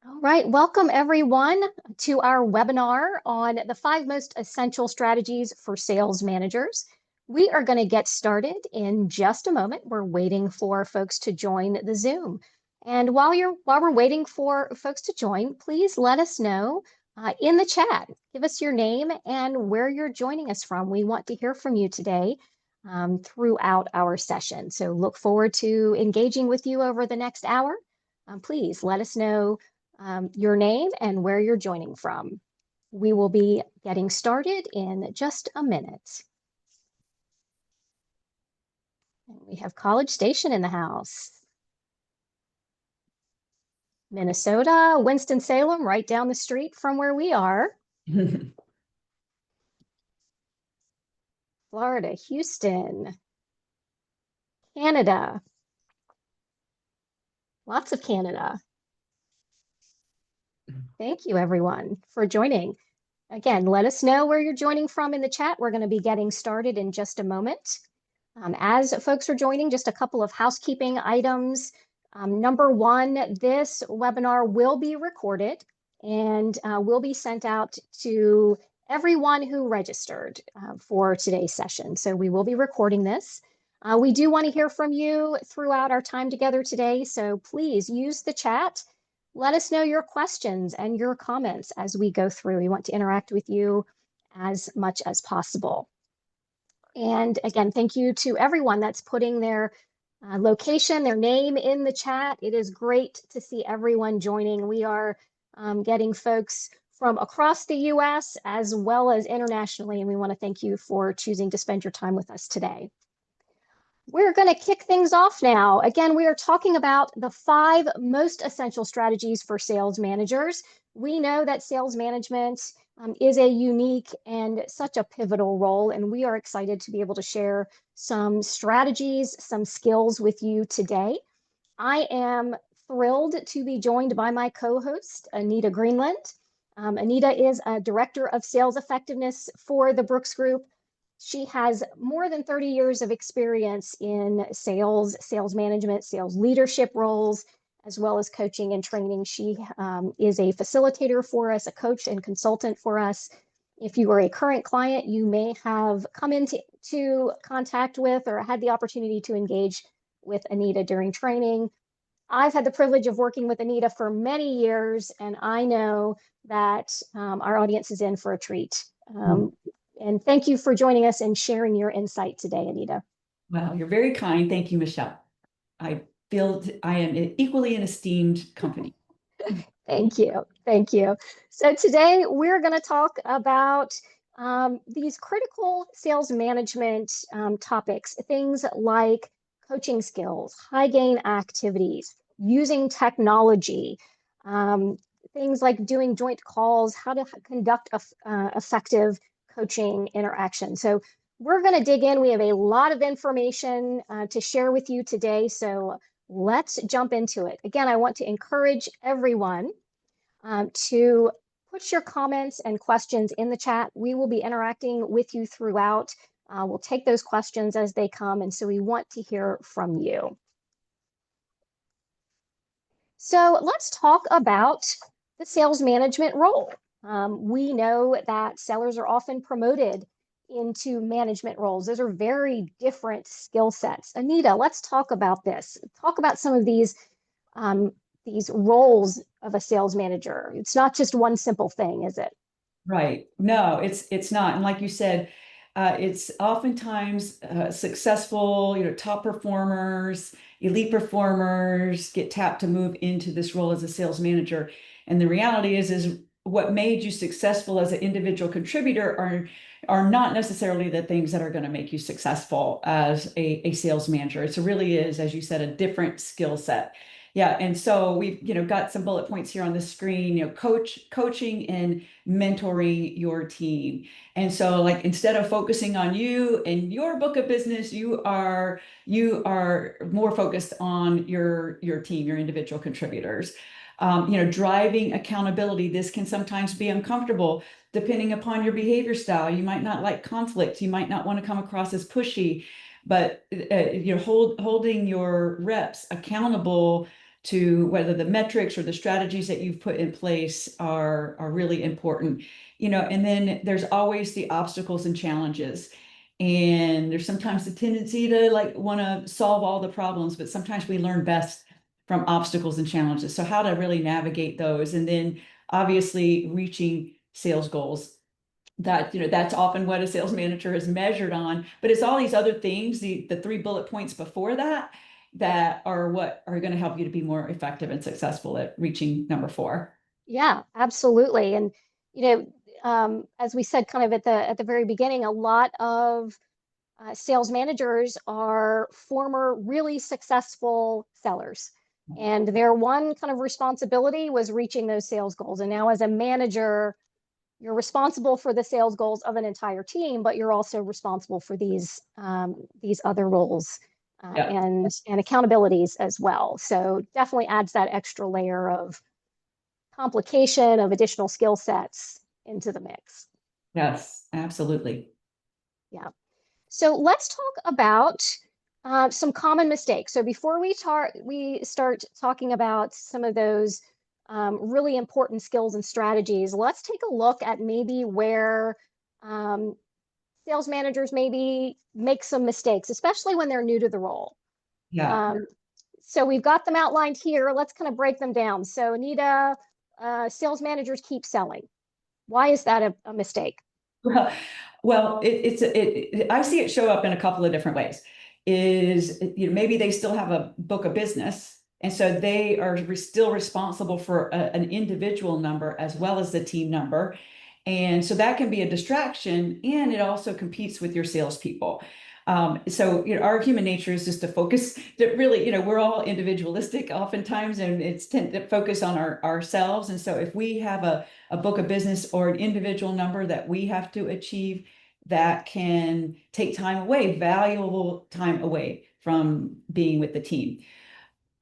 All right, welcome everyone to our webinar on the 5 most essential strategies for sales managers. We are going to get started in just a moment. We're waiting for folks to join the Zoom. And while we're waiting for folks to join, please let us know in the chat. Give us your name and where you're joining us from. We want to hear from you today throughout our session. So look forward to engaging with you over the next hour. Please let us know your name and where you're joining from. We will be getting started in just a minute. And we have College Station in the house. Minnesota, Winston-Salem, right down the street from where we are. Florida, Houston, Canada. Lots of Canada. Thank you, everyone, for joining. Again, let us know where you're joining from in the chat. We're going to be getting started in just a moment. As folks are joining, just a couple of housekeeping items. Number one, this webinar will be recorded and will be sent out to everyone who registered for today's session. So we will be recording this. We do want to hear from you throughout our time together today. So please use the chat. Let us know your questions and your comments as we go through. We want to interact with you as much as possible. And again, thank you to everyone that's putting their location, their name in the chat. It is great to see everyone joining. We are getting folks from across the US as well as internationally, and we want to thank you for choosing to spend your time with us today. We're going to kick things off now. Again, we are talking about the 5 most essential strategies for sales managers. We know that sales management is a unique and such a pivotal role, and we are excited to be able to share some strategies, some skills with you today. I am thrilled to be joined by my co-host, Anita Greenland. Anita is a Director of Sales Effectiveness for the Brooks Group. She has more than 30 years of experience in sales, sales management, sales leadership roles, as well as coaching and training. She is a facilitator for us, a coach and consultant for us. If you are a current client, you may have come into contact with or had the opportunity to engage with Anita during training. I've had the privilege of working with Anita for many years, and I know that our audience is in for a treat. And thank you for joining us and sharing your insight today, Anita. Well, you're very kind. Thank you, Michelle. I feel I am equally an esteemed company. Thank you. Thank you. So today we're going to talk about these critical sales management topics, things like coaching skills, high gain activities, using technology, things like doing joint calls, how to conduct effective coaching interaction. So we're going to dig in. We have a lot of information to share with you today. So let's jump into it. Again, I want to encourage everyone to put your comments and questions in the chat. We will be interacting with you throughout. We'll take those questions as they come. And so we want to hear from you. So let's talk about the sales management role. We know that sellers are often promoted into management roles. Those are very different skill sets. Anita, let's talk about this. Talk about some of these roles of a sales manager. It's not just one simple thing, is it? Right. No, it's not. And like you said, it's oftentimes successful, top performers, elite performers get tapped to move into this role as a sales manager. And the reality is what made you successful as an individual contributor are not necessarily the things that are going to make you successful as a sales manager. It really is, as you said, a different skill set. Yeah, and so we've got some bullet points here on the screen. Coaching and mentoring your team. And so, like, instead of focusing on you and your book of business, you are more focused on your team, your individual contributors. Driving accountability. This can sometimes be uncomfortable depending upon your behavior style. You might not like conflict. You might not want to come across as pushy, but holding your reps accountable to whether the metrics or the strategies that you've put in place are really important. And then there's always the obstacles and challenges. And there's sometimes the tendency to like want to solve all the problems, but sometimes we learn best from obstacles and challenges. So how to really navigate those. And then obviously reaching sales goals, that's often what a sales manager is measured on, but it's all these other things, the three bullet points before that, that are what are going to help you to be more effective and successful at reaching number four. Yeah, absolutely. And you as we said kind of at the very beginning, a lot of sales managers are former really successful sellers. And their one kind of responsibility was reaching those sales goals. And now, as a manager, you're responsible for the sales goals of an entire team, but you're also responsible for these other roles Yeah. and accountabilities as well. So definitely adds that extra layer of complication of additional skill sets into the mix. Yes, absolutely. Yeah. So let's talk about some common mistakes. So before we start talking about some of those really important skills and strategies, let's take a look at maybe where um, sales managers maybe make some mistakes, especially when they're new to the role. Yeah. Um, so we've got them outlined here. Let's kind of break them down. So Anita, sales managers keep selling. Why is that a mistake? Well, I see it show up in a couple of different ways. Maybe they still have a book of business, and so they are still responsible for an individual number as well as the team number. And so that can be a distraction, and it also competes with your salespeople. So our human nature is just to focus that really, we're all individualistic oftentimes, and it's tend to focus on ourselves. And so if we have a book of business or an individual number that we have to achieve, that can take time away, valuable time away from being with the team.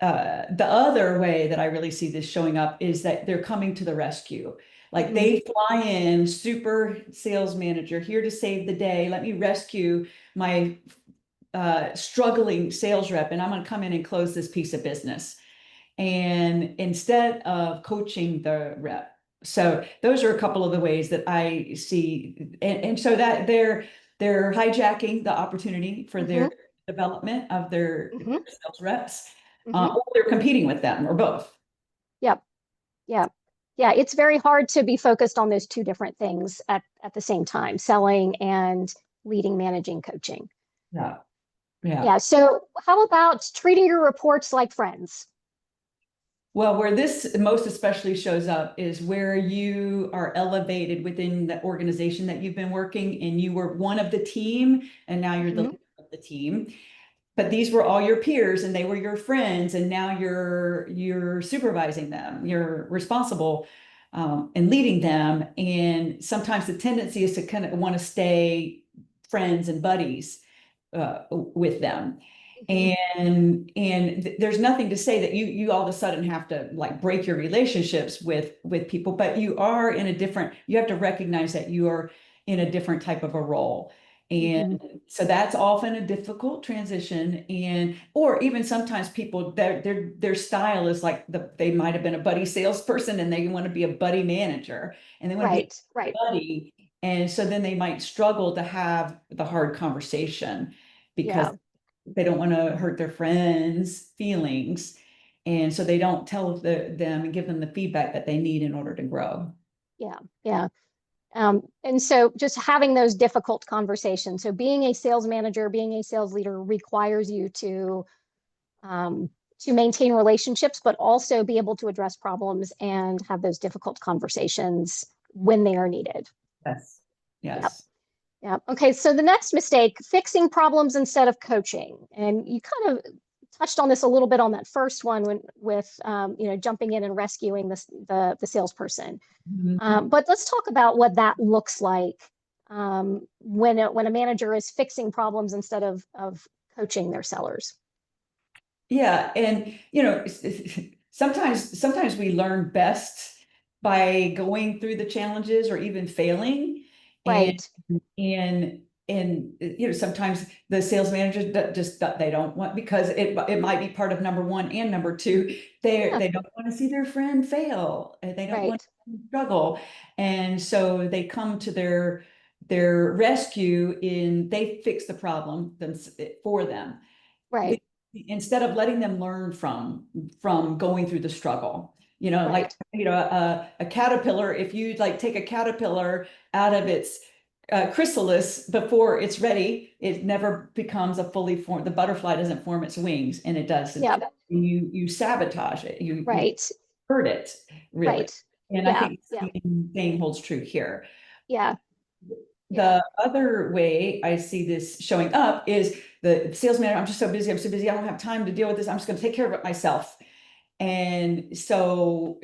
The other way that I really see this showing up is that they're coming to the rescue. Like Mhm. they fly in, super sales manager, here to save the day. Let me rescue my struggling sales rep, and I'm going to come in and close this piece of business. And instead of coaching the rep. So those are a couple of the ways that I see, and so that they're hijacking the opportunity for their Mhm. development of their Mhm. sales reps, Mhm. or they're competing with them, or both. Yep. Yeah. Yeah. It's very hard to be focused on those two different things at the same time, selling and leading, managing, coaching. Yeah, yeah. Yeah. So how about treating your reports like friends? Well, where this most especially shows up is where you are elevated within the organization that you've been working, and you were one of the team, and now you're the Mhm. leader of the team. But these were all your peers, and they were your friends, and now you're supervising them. You're responsible, and leading them. And sometimes the tendency is to kind of want to stay friends and buddies with them. Mhm. There's nothing to say that you all of a sudden have to like break your relationships with people, but you have to recognize that you are in a different type of a role. And Mhm. so that's often a difficult transition. Or even sometimes people, their style is like they might have been a buddy salesperson and they want to be a buddy manager, and they want to be Right. a Right. buddy. And so then they might struggle to have the hard conversation because Yeah. they don't want to hurt their friends' feelings. And so they don't tell them and give them the feedback that they need in order to grow. Yeah. Yeah. And so just having those difficult conversations. So being a sales manager, being a sales leader requires you um, to maintain relationships, but also be able to address problems and have those difficult conversations when they are needed. Yes. Yep. Yes. Yeah. Okay. So the next mistake, fixing problems instead of coaching. And you kind of touched on this a little bit on that first one when with jumping in and rescuing the salesperson. Mhm. But let's talk about what that looks like when a manager is fixing problems instead of coaching their sellers. Yeah, and sometimes we learn best by going through the challenges or even failing, and Right. and sometimes the sales managers they don't want, because it might be part of number one and number two. Yeah, They don't want to see their friend fail. They don't want right, to struggle. And so they come to their rescue in they fix the problem for them. right, Instead of letting them learn from going through the struggle. Like, right. a caterpillar, if you like take a caterpillar out of its chrysalis before it's ready, it never becomes a fully formed, the butterfly doesn't form its wings, and it does. Yeah, You sabotage it, you right, hurt it, really. right. And I Yeah, think yeah, the same thing holds true here. yeah, yeah. The other way I see this showing up is the sales manager, I'm just so busy, I don't have time to deal with this, I'm just going to take care of it myself. And so,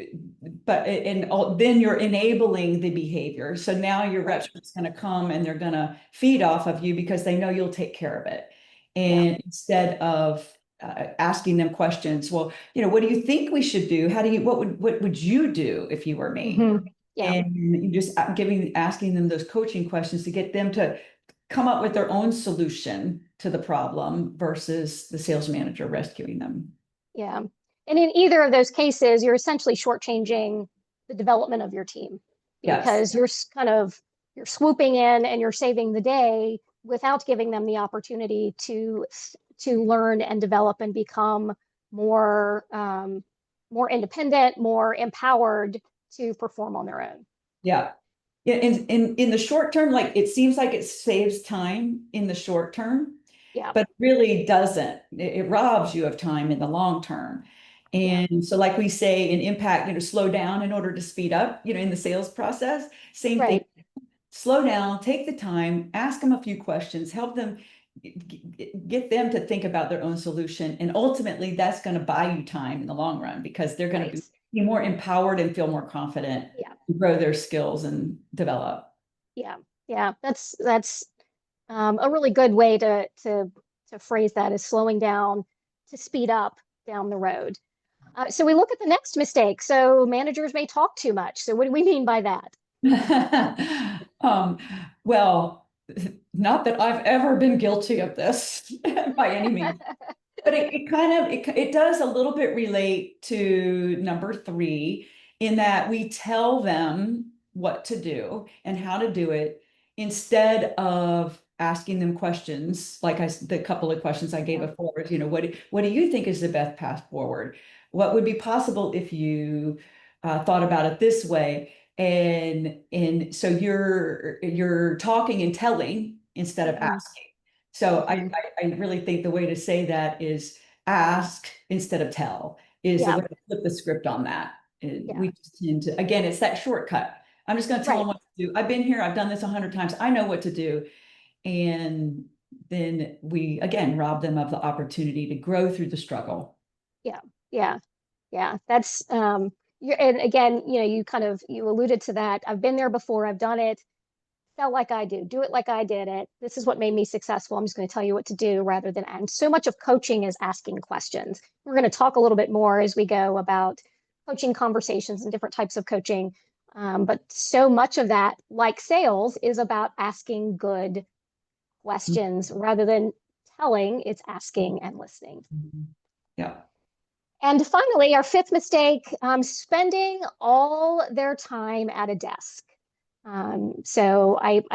then you're enabling the behavior. So now your Right. reps are just going to come and they're going to feed off of you because they know you'll take care of it. Yeah. And instead of asking them questions, well, what do you think we should do? What would you do if you were me? Yeah. And you just asking them those coaching questions to get them to come up with their own solution to the problem versus the sales manager rescuing them. Yeah. And in either of those cases, you're essentially shortchanging the development of your team Yes. because you're swooping in and you're saving the day without giving them the opportunity to learn and develop and become more independent, more empowered to perform on their own. Yeah. Yeah. In the short term, like it seems like it saves time in the short term, Yeah. but really doesn't. It robs you of time in the long term. Yeah. And so, like we say in impact, slow down in order to speed up, in the sales process. Same thing. Right. Slow down, take the time, ask them a few questions, help them get them to think about their own solution. And ultimately, that's going to buy you time in the long run because they're going to Right. be more empowered and feel more confident, Yeah. grow their skills and develop. Yeah. Yeah. That's a really good way to phrase that is slowing down to speed up down the road. So we look at the next mistake. So managers may talk too much. So what do we mean by that? um, well, not that I've ever been guilty of this by any means. But it kind of it does a little bit relate to number three in that we tell them what to do and how to do it instead of asking them questions like the couple of questions I gave Yeah. before is, what do you think is the best path forward? What would be possible if you thought about it this way? And so you're talking and telling instead of Hmm. asking. So Hmm. I really think the way to say that is ask instead of tell is the Yeah. way to flip the script on that. Yeah. We just tend to, again, it's that shortcut. I'm just going to tell them Right. what to do. I've been here, I've done this 100 times. I know what to do. And then we, again, rob them of the opportunity to grow through the struggle. Yeah. Yeah. Yeah. And again, you alluded to that. I've been there before. I've done it. Felt like I do it like I did it. This is what made me successful. I'm just going to tell you what to do rather than, and so much of coaching is asking questions. We're going to talk a little bit more as we go about coaching conversations and different types of coaching. But so much of that, like sales, is about asking good questions rather than telling, it's asking and listening. Mhm. Yeah. And finally, our fifth mistake, spending all their time at a desk. I'm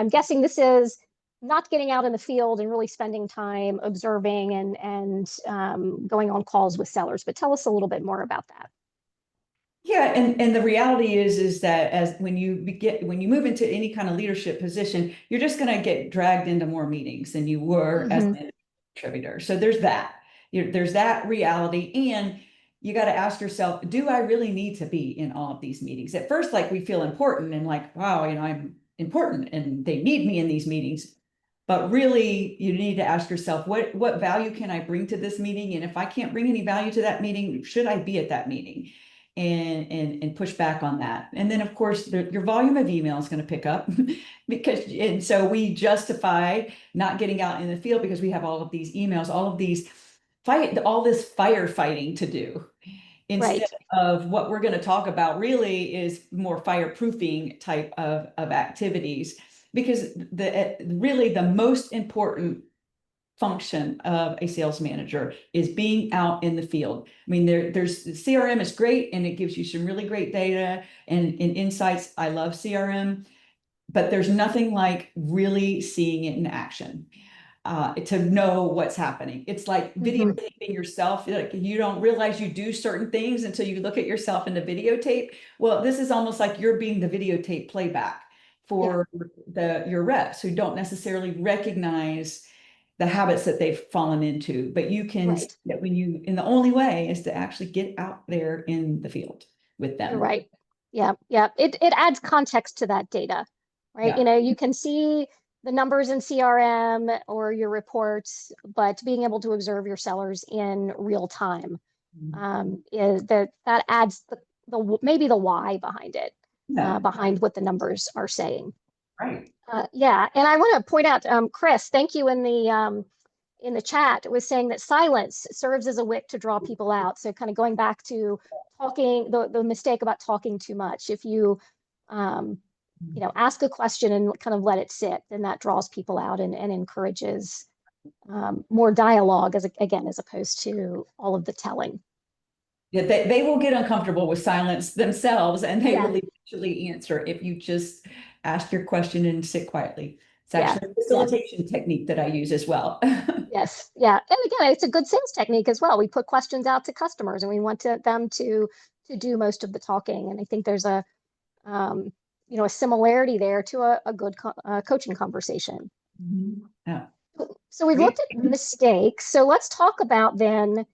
guessing this is not getting out in the field and really spending time observing and going on calls with sellers. But tell us a little bit more about that. Yeah, and the reality is that as when you move into any kind of leadership position, you're just going to get dragged into more meetings than you were as Hmm. an contributor. So there's that. There's that reality, and you got to ask yourself, do I really need to be in all of these meetings? At first, like we feel important and like, wow, I'm important, and they need me in these meetings. But really, you need to ask yourself, what value can I bring to this meeting? And if I can't bring any value to that meeting, should I be at that meeting? And push back on that. And then of course your volume of email is going to pick up and so we justify not getting out in the field because we have all of these emails, all this firefighting to do instead Right. of what we're going to talk about really is more fireproofing type of activities. because really the most important function of a sales manager is being out in the field. I mean, there's CRM is great and it gives you some really great data and insights. I love CRM, but there's nothing like really seeing it in action to know what's happening. It's like Mhm. videotaping yourself. Like you don't realize you do certain things until you look at yourself in the videotape. Well, this is almost like you're being the videotape playback Yeah, for your reps who don't necessarily recognize the habits that they've fallen into. But you can see right. that and the only way is to actually get out there in the field with You're them. right. Yeah, yeah. It adds context to that data, right? Yeah. You can see the numbers in CRM or your reports, but being able to observe your sellers in real time is that adds the maybe the why behind it, Yeah. behind what the numbers are saying. Right. Yeah, and I want to point out, Chris, thank you in the chat was saying that silence serves as a wick to draw people out. So kind of going back to talking, the mistake about talking too much. If um, ask a question and kind of let it sit, then that draws people out and encourages more dialogue again, as opposed to all of the telling. Yeah, they will get uncomfortable with silence themselves and they Yeah, will eventually answer if you just ask your question and sit quietly. It's yeah, actually a yeah. facilitation technique that I use as well. Yes, yeah, and again, it's a good sales technique as well. We put questions out to customers, and we want them to do most of the talking. And I think there's um, a similarity there to a good coaching conversation. Mhm. Yeah. So we've Great. looked at mistakes. So let's talk about then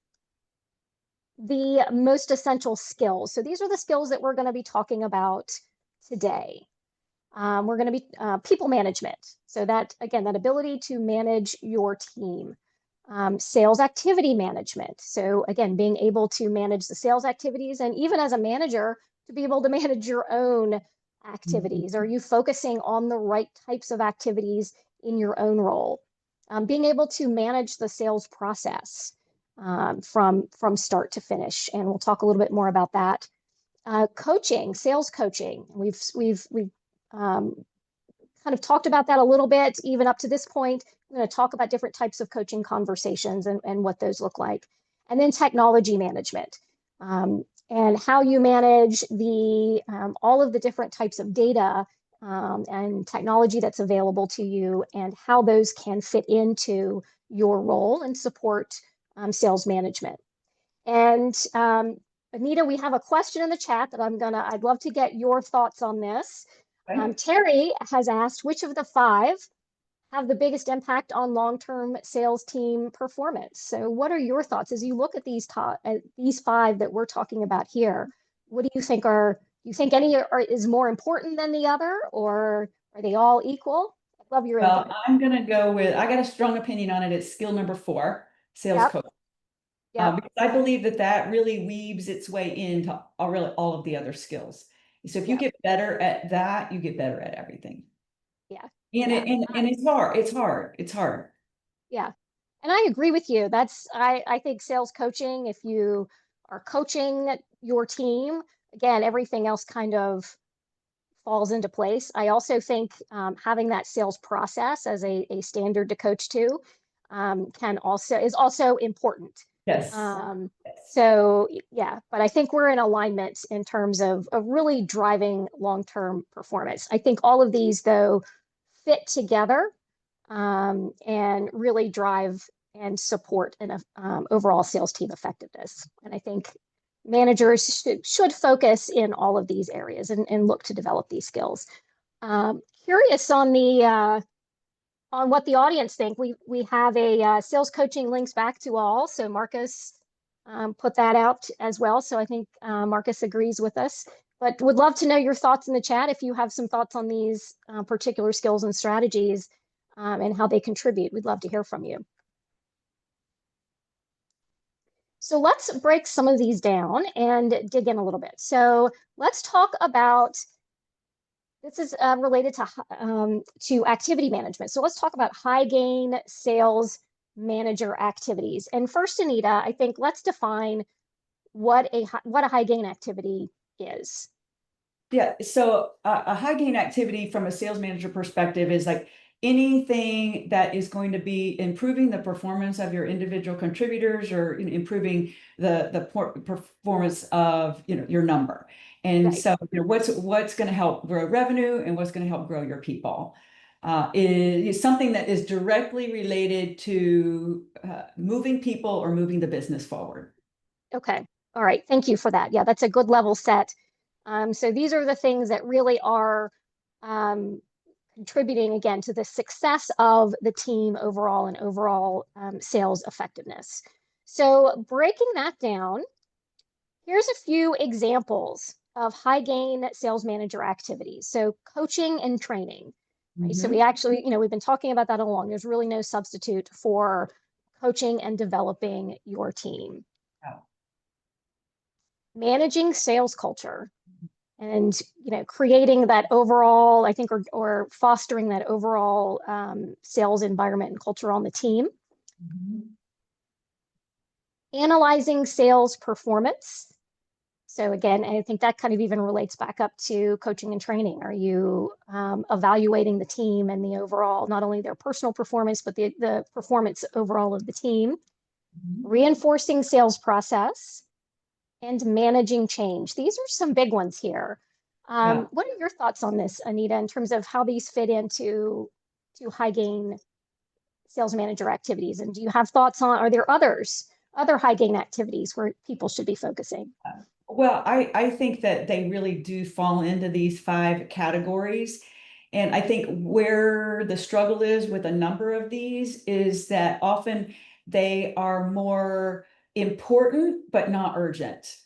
the most essential skills. So these are the skills that we're going to be talking about today. We're going to be people management. So that, again, that ability to manage your team. Sales activity management. So again, being able to manage the sales activities and even as a manager, to be able to manage your own activities. Are you focusing on the right types of activities in your own role? Being able to manage the sales process from start to finish. And we'll talk a little bit more about that. Coaching, sales coaching. We've um, kind of talked about that a little bit, even up to this point. I'm going to talk about different types of coaching conversations and what those look like. And then technology management and how you manage the all of the different types of data and technology that's available to you and how those can fit into your role and support sales management. And Anita, we have a question in the chat that I'd love to get your thoughts on this. Okay. Terry has asked, which of the five have the biggest impact on long-term sales team performance? So what are your thoughts as you look at these five that we're talking about here? What do you think do you think any is more important than the other, or are they all equal? I'd love your Well, input. I'm going to go with, I got a strong opinion on it. It's skill number 4, sales Yep, coach. yep, Because I believe that that really weaves its way into all of the other skills. So if you yep, get better at that, you get better at everything. yeah, And yeah. and it's hard. It's hard. It's hard. Yeah. And I agree with you. I think sales coaching, if you are coaching your team, again, everything else kind of falls into place. I also think having that sales process as a standard to coach to is also important. Yes. Um, Yes. so yeah, but I think we're in alignment in terms of really driving long-term performance. I think all of these though fit together and really drive and support an overall sales team effectiveness. And I think managers should focus in all of these areas and look to develop these skills. Curious on what the audience think. We have a sales coaching links back to all. So Marcus put that out as well. So I think Marcus agrees with us. But would love to know your thoughts in the chat if you have some thoughts on these particular skills and strategies and how they contribute. We'd love to hear from you. So let's break some of these down and dig in a little bit. So let's talk about this is related to activity management. So let's talk about high gain sales manager activities. And first, Anita, I think let's define what a high gain activity is. Yeah, so a high gain activity from a sales manager perspective is like anything that is going to be improving the performance of your individual contributors, or improving the performance of your number. And Right. so what's going to help grow revenue and what's going to help grow your people is something that is directly related to moving people or moving the business forward. Okay. All right. Thank you for that. Yeah, that's a good level set. So these are the things that really are um, contributing again to the success of the team overall and overall sales effectiveness. So breaking that down, here's a few examples of high gain sales manager activities. So coaching and training, right? So we Mhm. actually, we've been talking about that all along. There's really no substitute for coaching and developing your team. Yeah. Managing sales culture and creating that overall, I think, or fostering that overall sales environment and culture on the team. Mhm. Analyzing sales performance. So again, I think that kind of even relates back up to coaching and training. Are you evaluating the team and the overall, not only their personal performance, but the performance overall of the team? Mhm. Reinforcing sales process and managing change. These are some big ones here. Yeah. What are your thoughts on this, Anita, in terms of how these fit into to high gain sales manager activities? And do you have thoughts on, are there other high gain activities where people should be focusing? Well, I think that they really do fall into these five categories. And I think where the struggle is with a number of these is that often they are more important, but not urgent.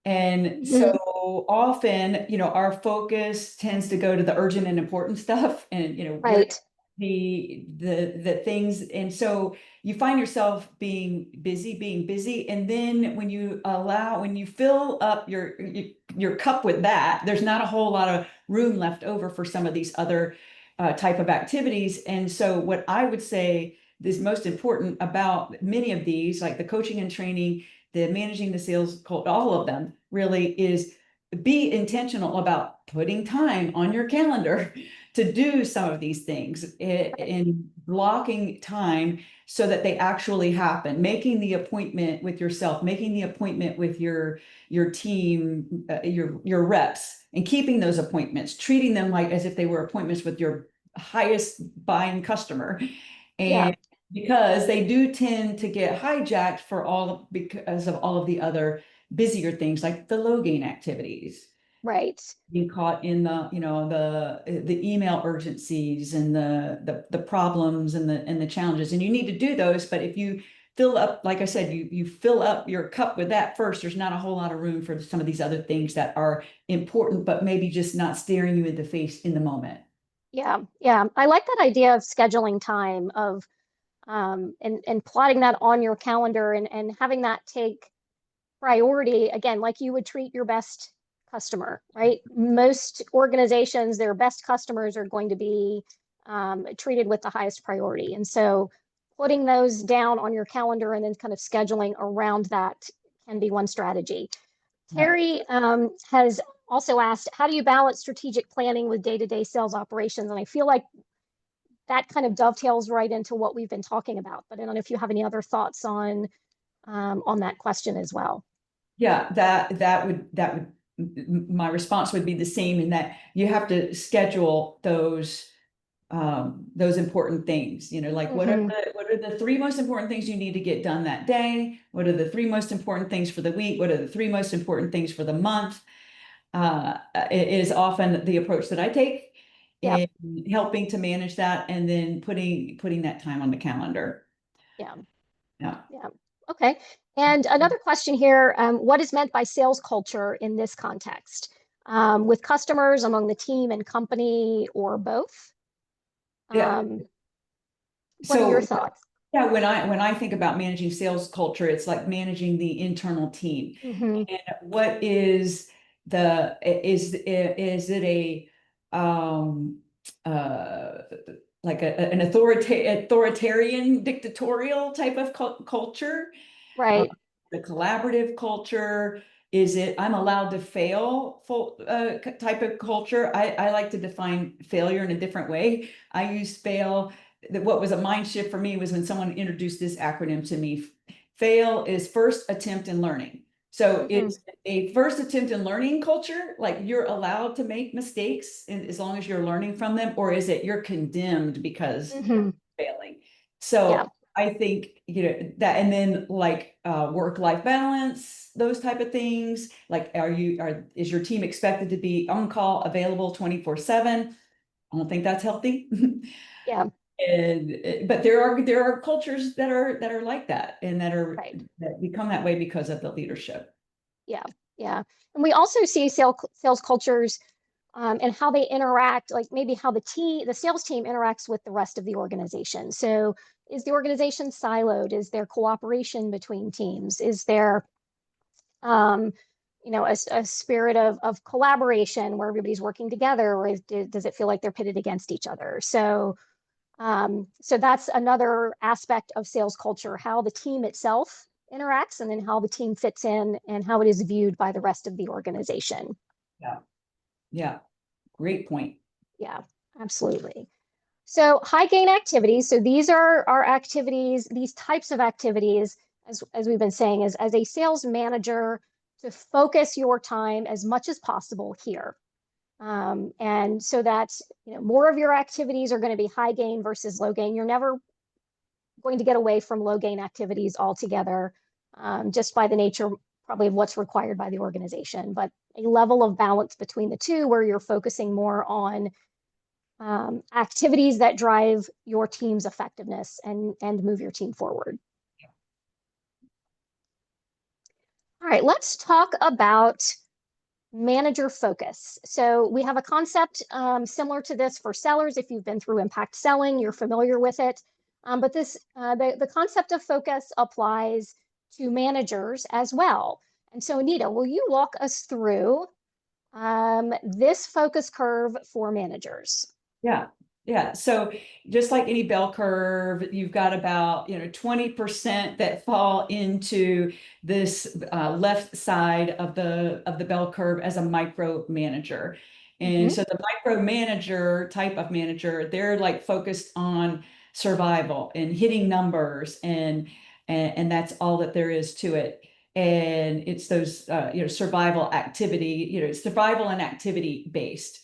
And so Mhm. often, our focus tends to go to the urgent and important stuff, and we're Right. the things. And so you find yourself being busy, and then when you fill up your cup with that, there's not a whole lot of room left over for some of these other type of activities. And so what I would say is most important about many of these, like the coaching and training, the managing the sales cult, all of them really is be intentional about putting time on your calendar to do some of these things in blocking time so that they actually happen, making the appointment with yourself, making the appointment with your team, your reps, and keeping those appointments, treating them like as if they were appointments with your highest buying customer. Yeah. And because they do tend to get hijacked because of all of the other busier things like the low gain activities, Right. being caught in the email urgencies and the problems and the challenges. And you need to do those, but if you fill up, like I said, you fill up your cup with that first, there's not a whole lot of room for some of these other things that are important, but maybe just not staring you in the face in the moment. Yeah. Yeah. I like that idea of scheduling time of and plotting that on your calendar and having that take priority again, like you would treat your best customer, right? Most organizations, their best customers are going to be treated with the highest priority. And so putting those down on your calendar and then kind of scheduling around that can be one strategy. Yeah. Terry has also asked, how do you balance strategic planning with day-to-day sales operations? And I feel like that kind of dovetails right into what we've been talking about. But I don't know if you have any other thoughts on that question as well. Yeah, that would my response would be the same, in that you have to schedule those important things. Like Mm-hmm. what are the three most important things you need to get done that day? What are the three most important things for the week? What are the three most important things for the month? It is often the approach that I take Yeah, in helping to manage that, and then putting that time on the calendar. yeah, Yeah. yeah. Okay. And another question here, what is meant by sales culture in this context? With customers, among the team and company, or both? Yeah. Um, what are your So thoughts? yeah, when I think about managing sales culture, it's like managing the internal team. Hmm. And what is the is it a um uh like an authoritarian dictatorial type of culture, uh, Right. the collaborative culture, Is it I'm allowed to fail full type of culture? I like to define failure in a different way. I use fail. What was a mind shift for me was when someone introduced this acronym to me. Fail is first attempt in learning. So Hmm. it's a first attempt in learning culture, like you're allowed to make mistakes as long as you're learning from them, or is it you're condemned because Hmm. failing? Yeah, So I think, that, and then like work-life balance, those type of things. Like, is your team expected to be on call available 24/7? I don't think that's healthy. yeah, And but there are cultures that are like that, and right. that become that way because of the leadership. Yeah, yeah. And we also see sales cultures and how they interact, like maybe how the sales team interacts with the rest of the organization. So is the organization siloed? Is there cooperation between teams? Is there um, a spirit of collaboration where everybody's working together, or does it feel like they're pitted against each other? So that's another aspect of sales culture, how the team itself interacts, and then how the team fits in and how it is viewed by the rest of the organization. Yeah, yeah, great point. Yeah, absolutely. So high gain activities. So these are our activities, these types of activities, as we've been saying, is as a sales manager to focus your time as much as possible here. And so that more of your activities are going to be high gain versus low gain. You're never going to get away from low gain activities altogether, just by the nature probably of what's required by the organization. But a level of balance between the two where you're focusing more on activities that drive your team's effectiveness and move your team forward. All right, let's talk about manager focus. So we have a concept similar to this for sellers. If you've been through impact selling, you're familiar with it. But the concept of focus applies to managers as well. And so, Anita, will you walk us through this focus curve for managers? Yeah. Yeah. So just like any bell curve, you've got about, 20% that fall into this left side of the bell curve as a micro manager. And Mm-hmm, so the micro manager type of manager, they're like focused on survival and hitting numbers, and that's all that there is to it. And it's those survival activity, survival and activity based.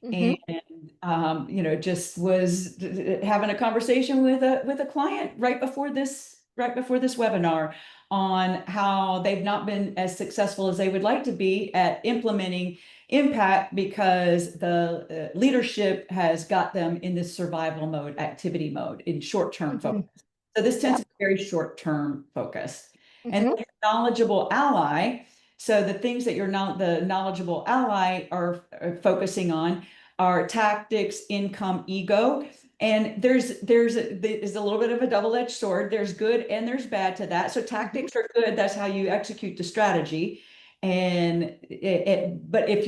mm-hmm, And just was having a conversation with a client right before this webinar on how they've not been as successful as they would like to be at implementing impact because the leadership has got them in this survival mode, activity mode, in short-term mm-hmm. focus. So this tends Yep. to be very short-term focused. And Mm-hmm, then your knowledgeable ally. So the things that the knowledgeable ally are focusing on are tactics, income, ego. And there's a little bit of a double-edged sword. There's good and there's bad to that. So mm-hmm, tactics are good. That's how you execute the strategy. But if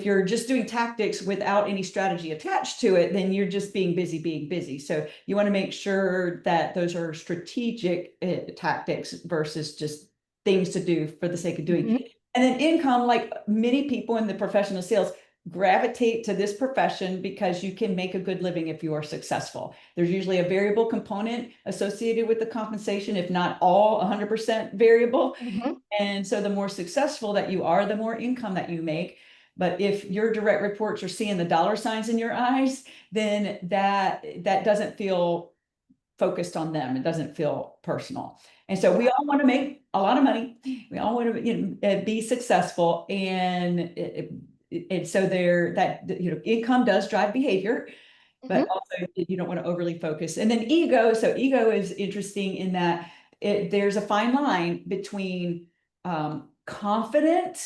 you're just doing tactics without any strategy attached to it, then you're just being busy. So you want to make sure that those are strategic tactics versus just things to do for the sake of doing. mm-hmm, And then income, like many people in the professional sales, gravitate to this profession because you can make a good living if you are successful. There's usually a variable component associated with the compensation, if not all 100% variable. mm-hmm, And so the more successful that you are, the more income that you make. But if your direct reports are seeing the dollar signs in your eyes, then that doesn't feel focused on them. It doesn't feel personal. And so we yeah. all want to make a lot of money. We all want to, be successful. And so income does drive behavior, but Mm-hmm, also you don't want to overly focus. And then ego. So ego is interesting in that there's a fine line between confident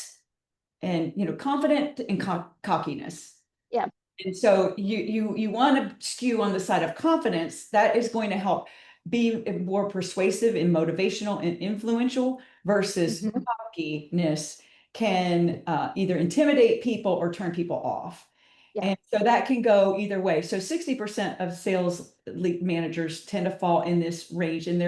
and cockiness. yeah. And so you want to skew on the side of confidence. That is going to help be more persuasive and motivational and influential, versus Mm-hmm, cockiness can either intimidate people or turn people off. yeah. And so that can go either way. So 60% of sales managers tend to fall in this range. And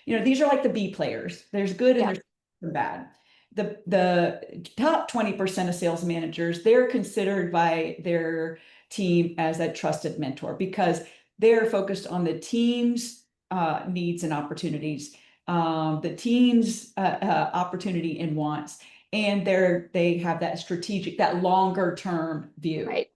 these are like the B players. There's good and Yeah. there's bad. the top 20% of sales managers, they're considered by their team as a trusted mentor because they're focused on the team's needs and opportunities, the team's opportunity and wants, and they have that strategic, that longer term view. Right.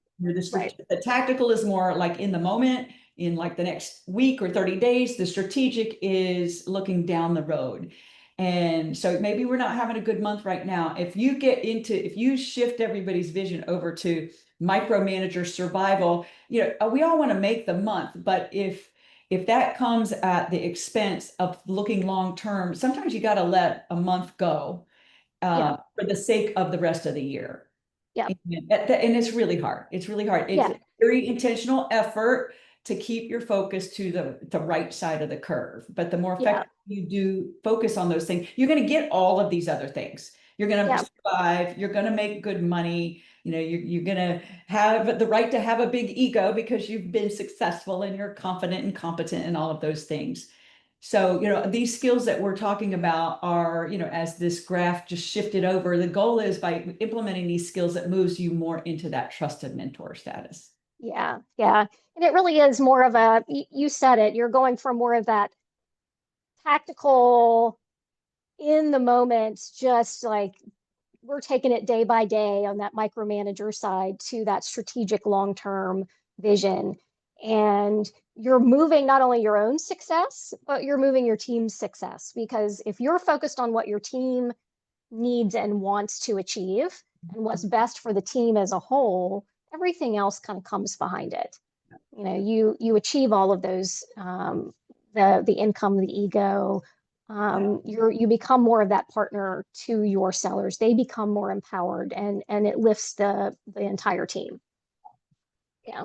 Right. The tactical is more like in the moment, in like the next week or 30 days. The strategic is looking down the road. And so maybe we're not having a good month right now. If you shift everybody's vision over to micromanager survival, we all want to make the month, but if that comes at the expense of looking long term, sometimes you got to let a month go Yeah. for the sake of the rest of the year. Yeah. And it's really hard. It's really hard. It's Yeah. a very intentional effort to keep your focus to the right side of the curve. But the more Yeah. effective you do focus on those things, you're going to get all of these other things. You're going to Yeah. survive. You're going to make good money. You're going to have the right to have a big ego because you've been successful and you're confident and competent and all of those things. So, these skills that we're talking about are, as this graph just shifted over, the goal is by implementing these skills that moves you more into that trusted mentor status. Yeah. Yeah. And it really is more of you said it, you're going from more of that tactical in the moment, just like we're taking it day by day on that micromanager side to that strategic long-term vision. And you're moving not only your own success, but you're moving your team's success. Because if you're focused on what your team needs and wants to achieve and what's best for the team as a whole, everything else kind of comes behind it. You achieve all of those, the income, the ego. You become more of that partner to your sellers. They become more empowered, and it lifts the entire team. Yeah.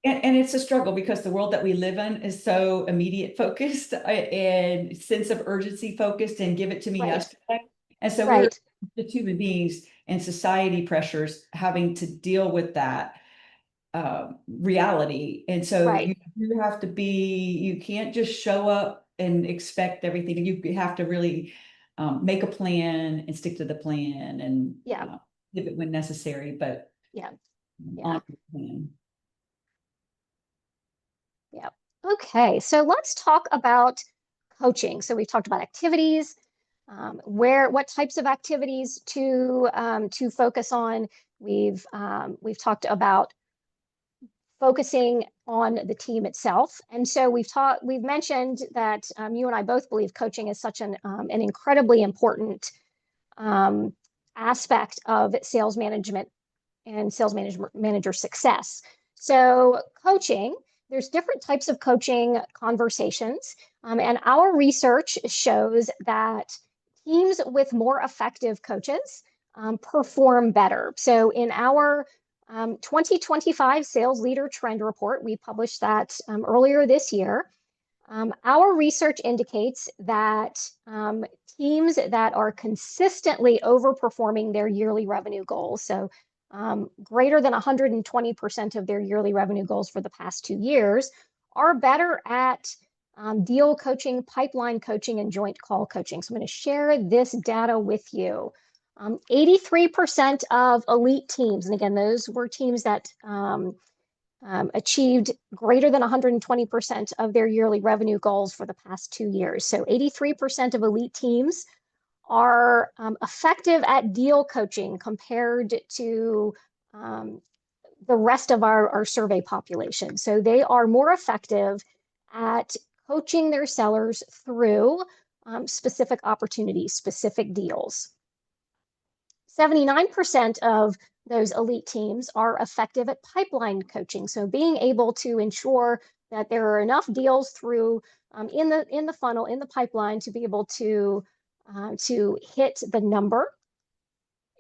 And it's a struggle because the world that we live in is so immediate focused and sense of urgency focused and give it to me Right. yesterday. And so we're Right. the human beings and society pressures having to deal with that reality. And so Right. you have to you can't just show up and expect everything. You have to really make a plan and stick to the plan and Yeah. pivot when necessary, but Yeah. Yeah. on the plan. Yeah. Okay. So let's talk about coaching. So we've talked about activities, what types of activities to focus on. We've talked about focusing on the team itself. And so we've mentioned that you and I both believe coaching is such an incredibly important um, aspect of sales management and manager success. So coaching, there's different types of coaching conversations. And our research shows that teams with more effective coaches perform better. So in our 2025 Sales Leader Trend Report, we published that earlier this year. Our research indicates that teams that are consistently overperforming their yearly revenue goals, so greater than 120% of their yearly revenue goals for the past 2 years, are better at deal coaching, pipeline coaching, and joint call coaching. So I'm going to share this data with you. 83% of elite teams, and again, those were teams that achieved greater than 120% of their yearly revenue goals for the past 2 years. So 83% of elite teams are effective at deal coaching compared to the rest of our survey population. So they are more effective at coaching their sellers through specific opportunities, specific deals. 79% of those elite teams are effective at pipeline coaching. So being able to ensure that there are enough deals through in the funnel, in the pipeline, to be able to hit the number.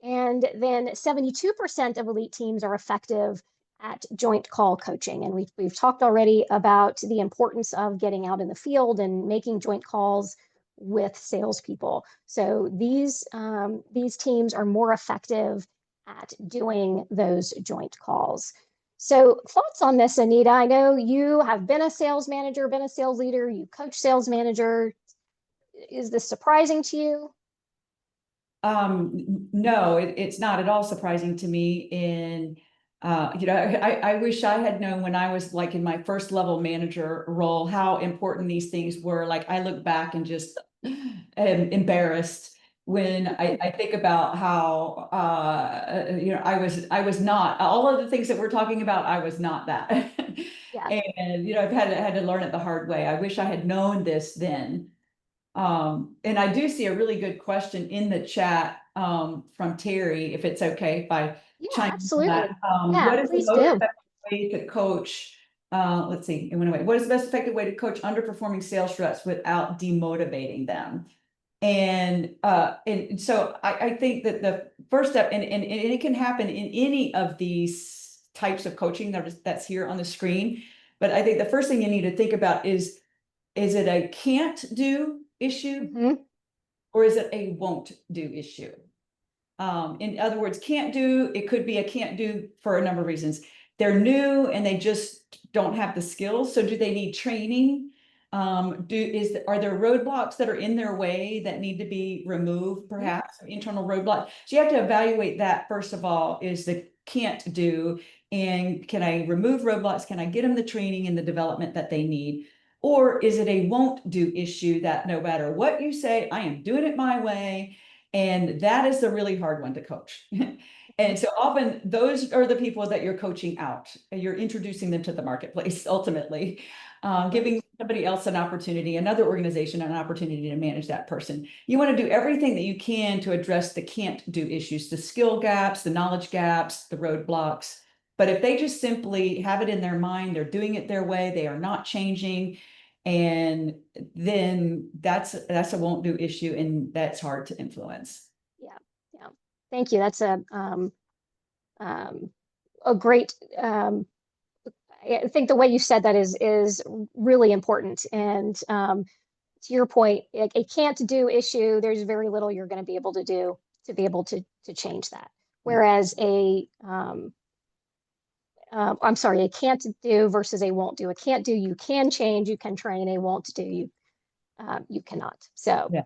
And then 72% of elite teams are effective at joint call coaching. And we've talked already about the importance of getting out in the field and making joint calls with salespeople. So these teams are more effective at doing those joint calls. So thoughts on this, Anita? I know you have been a sales manager, been a sales leader, you coach sales manager. Is this surprising to you? No, it's not at all surprising to me. And I wish I had known when I was like in my first level manager role how important these things were. Like I look back and just am embarrassed when I think about how I was not all of the things that we're talking about. I was not that, Yeah. and I've had to learn it the hard way. I wish I had known this then. And I do see a really good question in the chat from Terry, if it's okay if I Yeah, chime in on that. absolutely. Yeah, What is the please most do. effective way to coach? Let's see, it went away. What is the best effective way to coach underperforming sales reps without demotivating them? And so I think that the first step, and it can happen in any of these types of coaching that's here on the screen. But I think the first thing you need to think about is it a can't do issue Hmm. or is it a won't do issue? In other words, can't do, it could be a can't do for a number of reasons. They're new and they just don't have the skills. So do they need training? Are there roadblocks that are in their way that need to be removed, perhaps internal roadblocks? So you have to evaluate that first of all, is the can't do, and can I remove roadblocks? Can I get them the training and the development that they need? Or is it a won't do issue that no matter what you say, I am doing it my way? And that is the really hard one to coach. And so often those are the people that you're coaching out. You're introducing them to the marketplace ultimately, Right. giving somebody else an opportunity, another organization an opportunity to manage that person. You want to do everything that you can to address the can't do issues, the skill gaps, the knowledge gaps, the roadblocks. But if they just simply have it in their mind, they're doing it their way, they are not changing, and then that's a won't do issue, and that's hard to influence. Yeah. Yeah. Thank you. That's um, a great I think the way you said that is really important. And to your point, a can't do issue, there's very little you're going to be able to do to be able to change that. Yeah. Whereas I'm sorry, a can't do versus a won't do. A can't do, you can change, you can train. A won't do, you cannot. So, Yeah.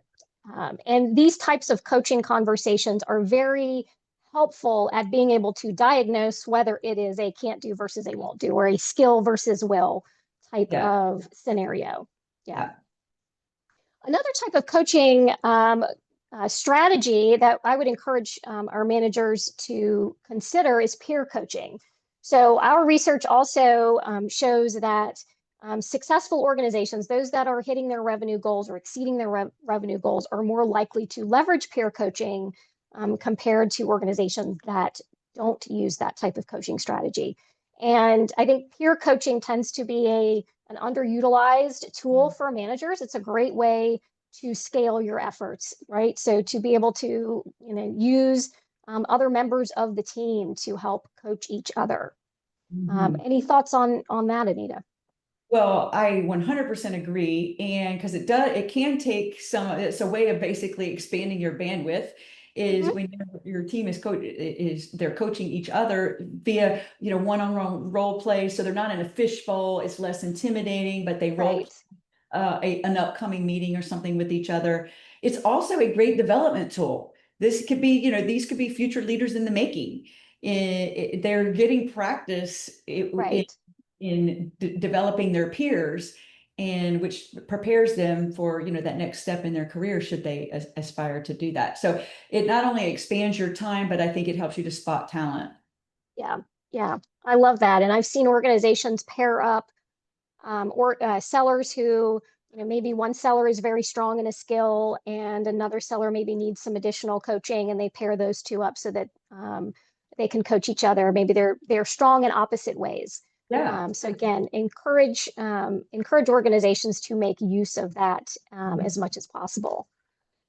and these types of coaching conversations are very helpful at being able to diagnose whether it is a can't do versus a won't do, or a skill versus will type Yeah. of scenario. Yeah. Yeah. Another type of coaching strategy that I would encourage our managers to consider is peer coaching. So, our research also shows that successful organizations, those that are hitting their revenue goals or exceeding their revenue goals, are more likely to leverage peer coaching compared to organizations that don't use that type of coaching strategy. And I think peer coaching tends to be an underutilized tool for managers. It's a great way to scale your efforts, right? So to be able to, use other members of the team to help coach each other. Mhm. Any thoughts on that, Anita? Well, I 100% agree. And because it can take it's a way of basically expanding your bandwidth is Hmm. when your team they're coaching each other via, one-on-one role play. So they're not in a fishbowl. It's less intimidating, but they role Right, an upcoming meeting or something with each other. It's also a great development tool. These could be future leaders in the making. They're getting practice right. in developing their peers, and which prepares them for that next step in their career should they aspire to do that. So it not only expands your time, but I think it helps you to spot talent. Yeah, yeah. I love that. And I've seen organizations pair up or sellers who, maybe one seller is very strong in a skill and another seller maybe needs some additional coaching, and they pair those two up so that they can coach each other. Maybe they're strong in opposite ways. Yeah. So again, encourage organizations to make use of that as much as possible.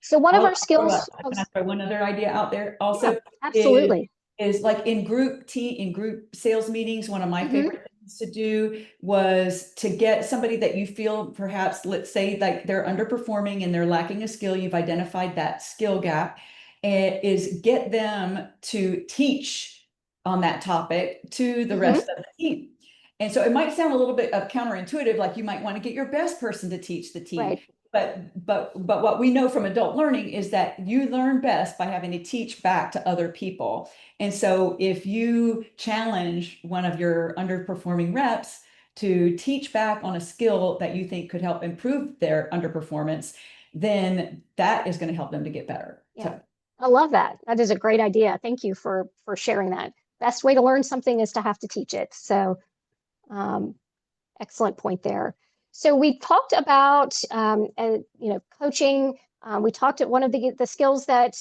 So one of I'll, our I'll throw skills, can I throw one other idea out there yeah, also is absolutely. is like in group sales meetings, one of my Hmm. favorite things to do was to get somebody that you feel perhaps, let's say like they're underperforming and they're lacking a skill, you've identified that skill gap, and is get them to teach on that topic to the Hmm. rest of the team. And so it might sound a little bit of counterintuitive, like you might want to get your best person to teach the team. Right. but what we know from adult learning is that you learn best by having to teach back to other people. And so if you challenge one of your underperforming reps to teach back on a skill that you think could help improve their underperformance, then that is going to help them to get better. Yeah. So I love that. That is a great idea. Thank you for sharing that. Best way to learn something is to have to teach it. So, um, excellent point there. So we talked about coaching. We talked at one of the skills that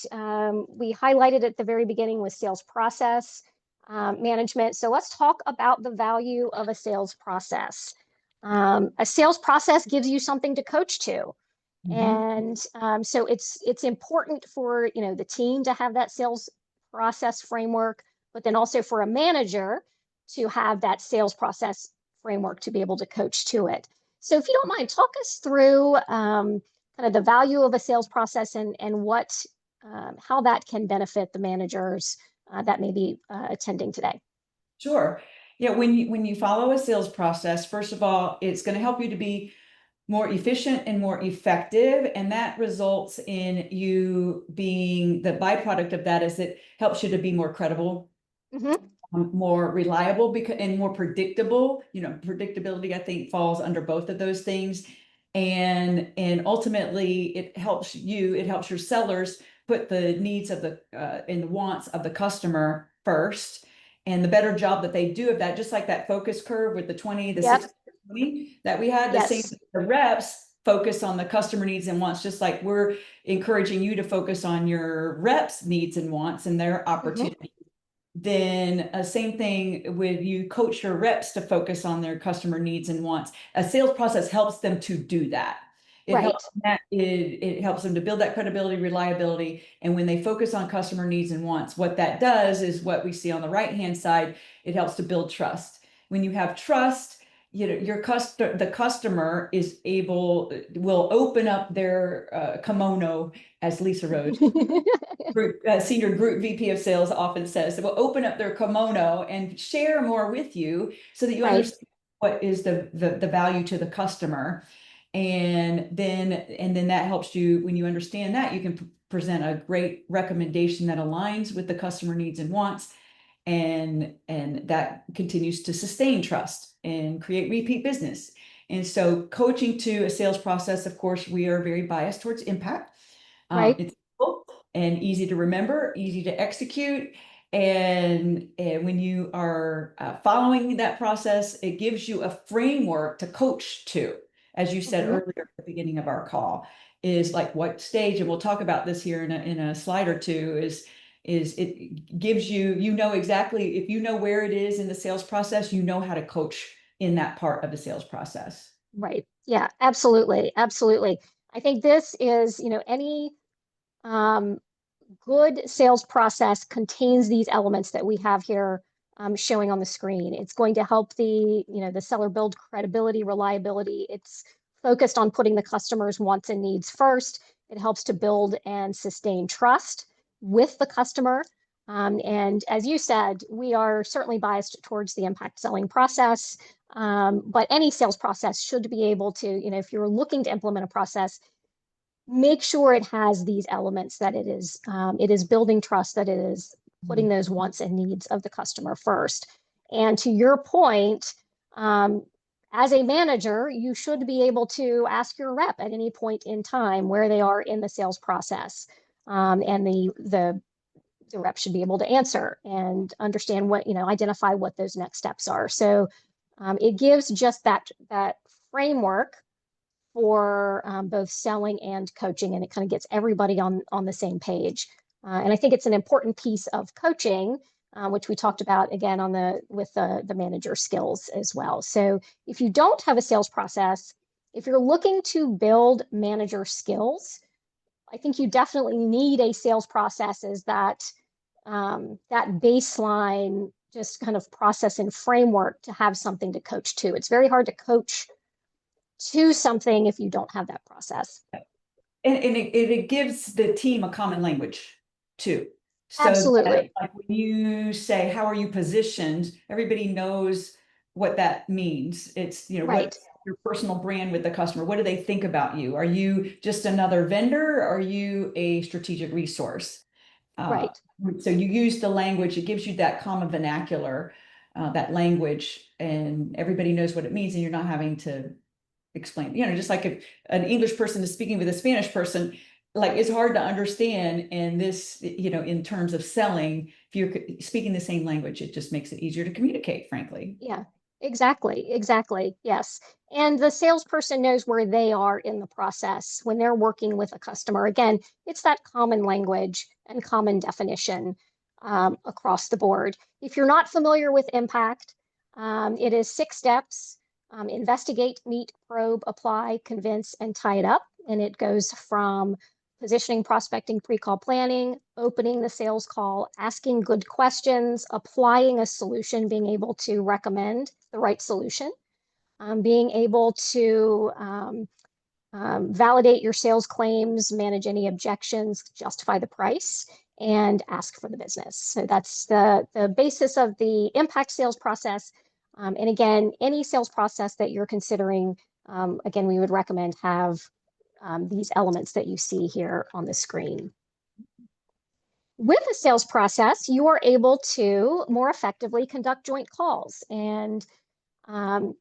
we highlighted at the very beginning was sales process management. So let's talk about the value of a sales process. A sales process gives you something to coach to. mhm. And so it's important for the team to have that sales process framework, but then also for a manager to have that sales process framework to be able to coach to it. So if you don't mind, talk us through kind of the value of a sales process and what how that can benefit the managers that may be attending today. Sure. Yeah, when you follow a sales process, first of all, it's going to help you to be more efficient and more effective. And that results in you being the byproduct of that is it helps you to be more credible, Hmm. more reliable because and more predictable. You know, predictability, I think, falls under both of those things. And ultimately it helps your sellers put the needs of the and the wants of the customer first. And the better job that they do of that, just like that focus curve with the 20, the Yep. 60, 20 that we had, the same Yes. the reps focus on the customer needs and wants, just like we're encouraging you to focus on your reps' needs and wants and their Hmm. opportunities. Then same thing with you coach your reps to focus on their customer needs and wants. A sales process helps them to do that. Right. It helps them to build that credibility, reliability, and when they focus on customer needs and wants, what that does is what we see on the right hand side. It helps to build trust. When you have trust, you know the customer is able will open up their kimono, as Lisa Rhodes, senior group VP of sales, often says that will open up their kimono and share more with you so that you Right. understand what is the value to the customer. And then that helps you when you understand that you can present a great recommendation that aligns with the customer needs and wants, and that continues to sustain trust and create repeat business. And so coaching to a sales process, of course, we are very biased towards impact. Right. It's simple and easy to remember, easy to execute. And when you are following that process, it gives you a framework to coach to, as you said Hmm. earlier at the beginning of our call, is like what stage, and we'll talk about this here in a slide or two, is it gives you, you know exactly, if you know where it is in the sales process, you know how to coach in that part of the sales process. Right. Yeah, absolutely. Absolutely. I think this is, any um, good sales process contains these elements that we have here showing on the screen. It's going to help the seller build credibility, reliability. It's focused on putting the customer's wants and needs first. It helps to build and sustain trust with the customer. And as you said, we are certainly biased towards the impact selling process. But any sales process should be able to, if you're looking to implement a process, make sure it has these elements, that it is building trust, that it is putting those wants and needs of the customer first. And to your point, um, as a manager, you should be able to ask your rep at any point in time where they are in the sales process, and the rep should be able to answer and understand what, identify what those next steps are. So it gives just that framework for both selling and coaching, and it kind of gets everybody on the same page. And I think it's an important piece of coaching, which we talked about again on the manager skills as well. So if you don't have a sales process, if you're looking to build manager skills, I think you definitely need a sales process as that baseline, just kind of process and framework to have something to coach to. It's very hard to coach to something if you don't have that process. And it gives the team a common language too. So that, Absolutely. like when you say, how are you positioned? Everybody knows what that means. It's, Right. your personal brand with the customer? What do they think about you? Are you just another vendor? Are you a strategic resource? Uh, Right. so you use the language, it gives you that common vernacular, that language, and everybody knows what it means, and you're not having to explain, just like if an English person is speaking with a Spanish person, like it's hard to understand. And this, in terms of selling, if you're speaking the same language, it just makes it easier to communicate, frankly. Yeah, exactly. Exactly. Yes. And the salesperson knows where they are in the process when they're working with a customer. Again, it's that common language and common definition across the board. If you're not familiar with impact, it is 6 steps: investigate, meet, probe, apply, convince, and tie it up. And it goes from positioning, prospecting, pre-call planning, opening the sales call, asking good questions, applying a solution, being able to recommend the right solution, being able to validate your sales claims, manage any objections, justify the price, and ask for the business. So that's the basis of the impact sales process. And again, any sales process that you're considering, again, we would recommend have these elements that you see here on the screen. With a sales process, you are able to more effectively conduct joint calls. And um,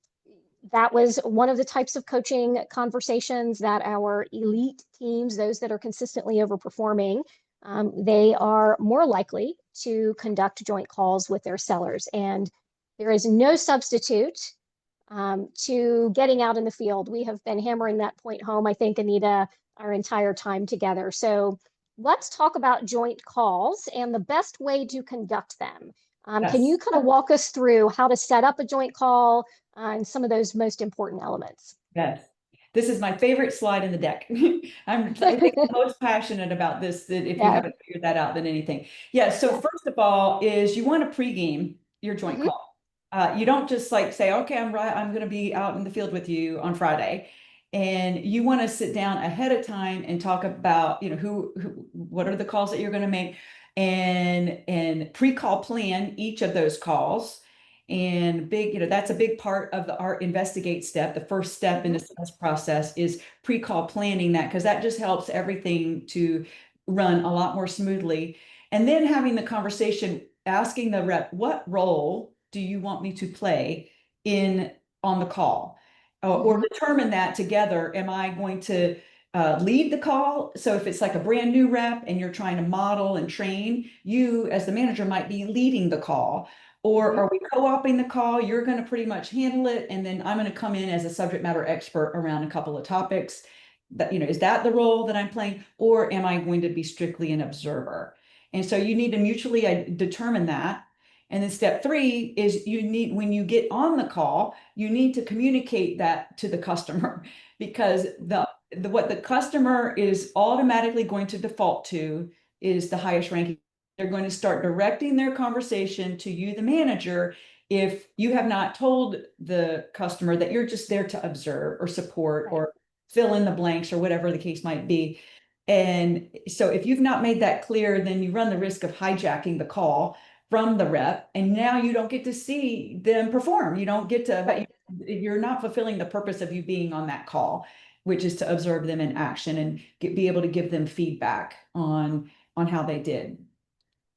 that was one of the types of coaching conversations that our elite teams, those that are consistently overperforming, they are more likely to conduct joint calls with their sellers. And there is no substitute to getting out in the field. We have been hammering that point home, I think, Anita, our entire time together. So let's talk about joint calls and the best way to conduct them. Can you Yes. kind of walk us through how to set up a joint call and some of those most important elements? Yes. This is my favorite slide in the deck. I think I'm most passionate about this, that if you Yeah. haven't figured that out, than anything. Yeah. So Yeah. first of all is you want to pregame your joint Hmm. call. You don't just like say, okay, I'm going to be out in the field with you on Friday. And you want to sit down ahead of time and talk about, what are the calls that you're going to make, and pre-call plan each of those calls. And that's a big part of our investigate step. The first step in Hmm. the sales process is pre-call planning that, because that just helps everything to run a lot more smoothly. And then having the conversation, asking the rep, what role do you want me to play in on the call? Or Hmm. determine that together. Am I going to lead the call? So if it's like a brand new rep and you're trying to model and train, you as the manager might be leading the call. Or Hmm. are we co-oping the call? You're going to pretty much handle it, and then I'm going to come in as a subject matter expert around a couple of topics. That, is that the role that I'm playing, or am I going to be strictly an observer? And so you need to mutually determine that. And then step three is when you get on the call, you need to communicate that to the customer because what the customer is automatically going to default to is the highest ranking. They're going to start directing their conversation to you, the manager, if you have not told the customer that you're just there to observe or support Right. or fill in the blanks or whatever the case might be. And so if you've not made that clear, then you run the risk of hijacking the call from the rep, and now you don't get to see them perform. You don't get to, but Right. you're not fulfilling the purpose of you being on that call, which is to observe them in action and be able to give them feedback on how they did.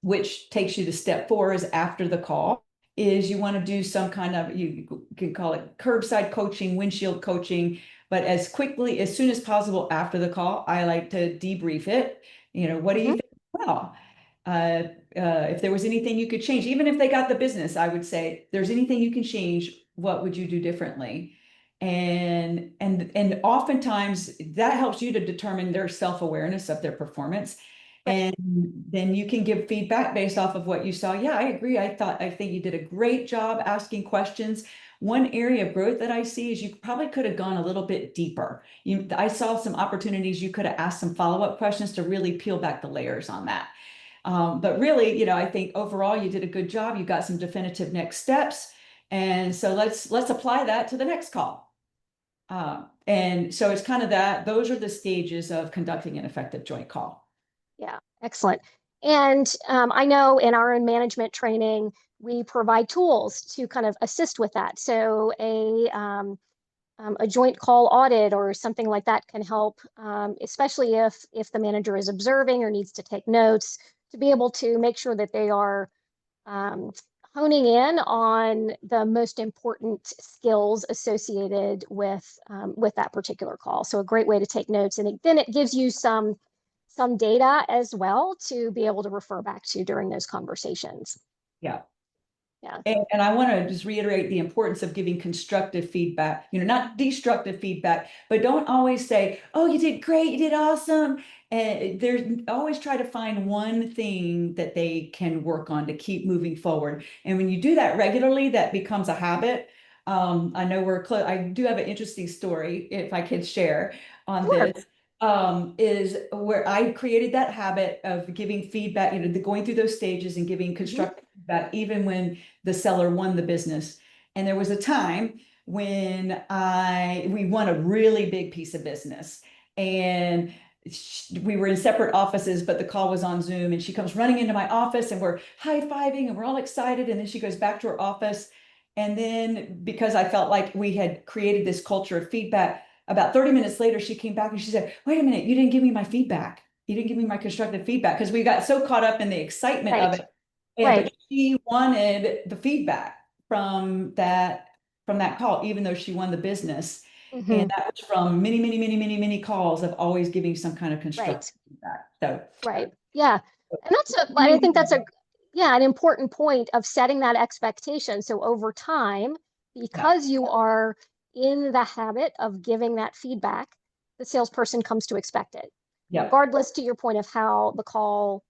Which takes you to step four is after the call, is you want to do some kind of, you can call it curbside coaching, windshield coaching, but as soon as possible after the call, I like to debrief it. What do you Hmm. think? Well, uh, if there was anything you could change, even if they got the business, I would say, if there's anything you can change, what would you do differently? And oftentimes that helps you to determine their self-awareness of their performance. Right. And then you can give feedback based off of what you saw. Yeah, I agree. I think you did a great job asking questions. One area of growth that I see is you probably could have gone a little bit deeper. I saw some opportunities. You could have asked some follow-up questions to really peel back the layers on that. But really, I think overall you did a good job. You got some definitive next steps. And so let's apply that to the next call. And so it's kind of that, those are the stages of conducting an effective joint call. Yeah. Excellent. And I know in our own management training, we provide tools to kind of assist with that. So a joint call audit or something like that can help, especially if the manager is observing or needs to take notes, to be able to make sure that they are um, honing in on the most important skills associated with that particular call. So a great way to take notes, and then it gives you some data as well to be able to refer back to during those conversations. Yeah. Yeah, And I want to just reiterate the importance of giving constructive feedback, not destructive feedback, but don't always say, oh, you did great, you did awesome. And there's always try to find one thing that they can work on to keep moving forward. And when you do that regularly, that becomes a habit. I know we're close. I do have an interesting story, if I could share on sure. this. Is where I created that habit of giving feedback, going through those stages and giving Hmm. constructive feedback, even when the seller won the business. And there was a time when we won a really big piece of business, and we were in separate offices, but the call was on Zoom, and she comes running into my office and we're high-fiving and we're all excited. And then she goes back to her office. And then because I felt like we had created this culture of feedback, about 30 minutes later, she came back and she said, wait a minute, you didn't give me my feedback. You didn't give me my constructive feedback, because we got so caught up in the excitement of Right, it. And right. but she wanted the feedback from that call, even though she won the business. And Hmm. that was from many, many, many, many, many calls of always giving some kind of constructive Right, feedback. So right. Yeah. And I think maybe, that's yeah, an important point of setting that expectation. So over time, yeah, because you are in the habit of giving that feedback, the salesperson comes to expect it, yeah, regardless to your point of how the call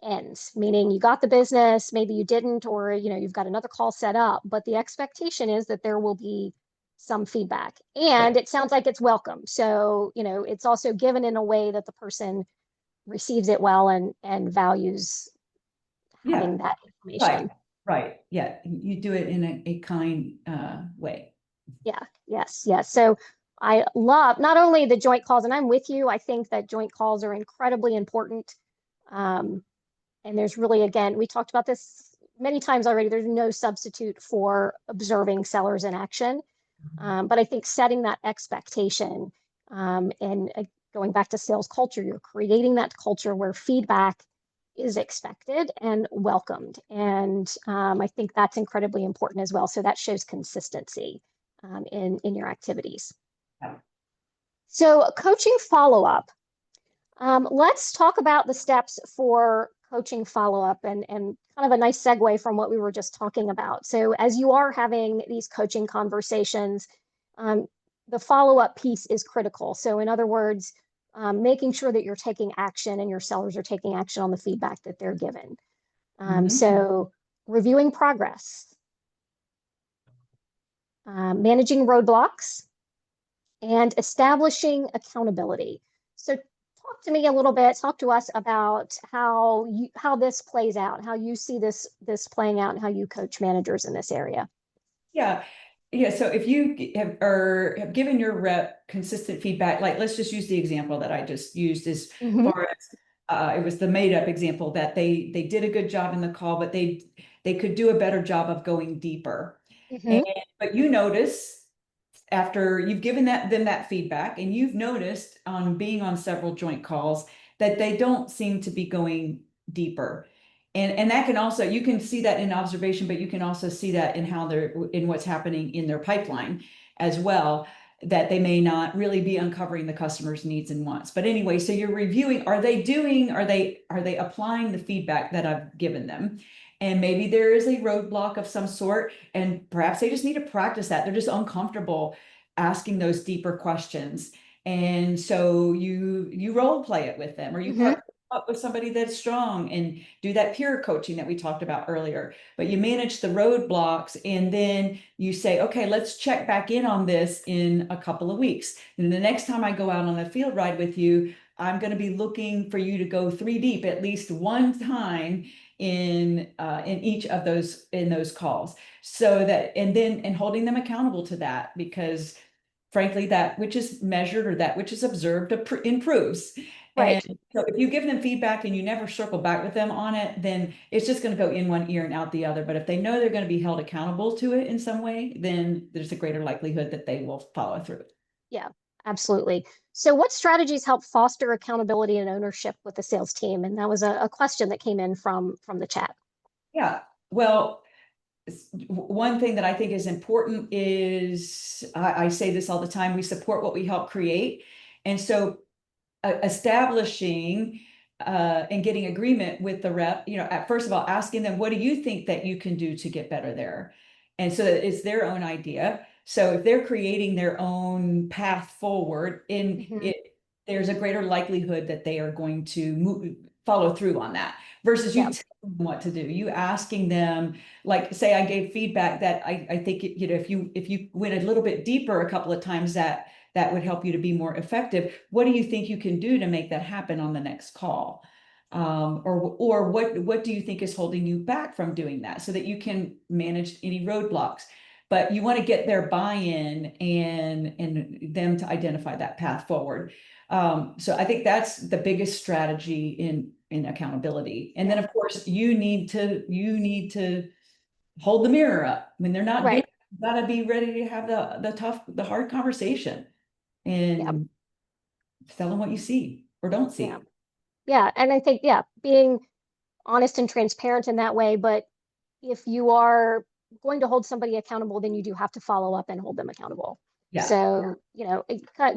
ends, meaning you got the business, maybe you didn't, or you've got another call set up, but the expectation is that there will be some feedback. right. And it sounds like it's welcome. So, it's also given in a way that the person receives it well and values Yeah, having that right, information. right. Yeah, you do it in a kind way. Yeah, yes, yes. So I love not only the joint calls, and I'm with you. I think that joint calls are incredibly important. Um, and there's really, again, we talked about this many times already. There's no substitute for observing sellers in action. But I think setting that expectation and going back to sales culture, you're creating that culture where feedback is expected and welcomed. And I think that's incredibly important as well. So that shows consistency in your activities. Yeah. So coaching follow-up. Let's talk about the steps for coaching follow-up and kind of a nice segue from what we were just talking about. So as you are having these coaching conversations, um, the follow-up piece is critical. So in other words, making sure that you're taking action and your sellers are taking action on the feedback that they're given. Mhm. So reviewing progress, managing roadblocks, and establishing accountability. So talk to us about how this plays out, how you see this playing out and how you coach managers in this area. Yeah. Yeah. So if you have given your rep consistent feedback, like let's just use the example that I just used as Hmm. far as it was the made up example that they did a good job in the call, but they could do a better job of going deeper. And Hmm. but you notice after you've given them that feedback, and you've noticed on being on several joint calls that they don't seem to be going deeper. And that can also, you can see that in observation, but you can also see that in how they're in what's happening in their pipeline as well, that they may not really be uncovering the customer's needs and wants. But anyway, so you're reviewing, are they applying the feedback that I've given them? And maybe there is a roadblock of some sort, and perhaps they just need to practice that. They're just uncomfortable asking those deeper questions. And so you role play it with them, or you Hmm. partner up with somebody that's strong and do that peer coaching that we talked about earlier. But you manage the roadblocks, and then you say, okay, let's check back in on this in a couple of weeks. And the next time I go out on a field ride with you, I'm going to be looking for you to go 3 deep at least one time in each of those calls, so that and holding them accountable to that, because frankly that which is measured or that which is observed improves. Right. So if you give them feedback and you never circle back with them on it, then it's just going to go in one ear and out the other. But if they know they're going to be held accountable to it in some way, then there's a greater likelihood that they will follow through. Yeah, absolutely. So what strategies help foster accountability and ownership with the sales team? And that was a question that came in from the chat. Yeah. Well, one thing that I think is important is I say this all the time, we support what we help create. And so establishing and getting agreement with the rep, at first of all, asking them, what do you think that you can do to get better there? And so that it's their own idea. So if they're creating their own path forward in Hmm. it, there's a greater likelihood that they are going to follow through on that versus you Yeah. telling them what to do. You asking them, like say I gave feedback that I think, if you went a little bit deeper a couple of times, that would help you to be more effective. What do you think you can do to make that happen on the next call? Or what do you think is holding you back from doing that so that you can manage any roadblocks? But you want to get their buy-in and them to identify that path forward. So I think that's the biggest strategy in accountability. And then Yeah. of course you need to hold the mirror up when they're not doing Right. it. You gotta be ready to have the hard conversation Yeah. and tell them what you see or don't Yeah. see. Yeah. And I think, yeah, being honest and transparent in that way. But if you are going to hold somebody accountable, then you do have to follow up and hold them accountable. Yeah. So,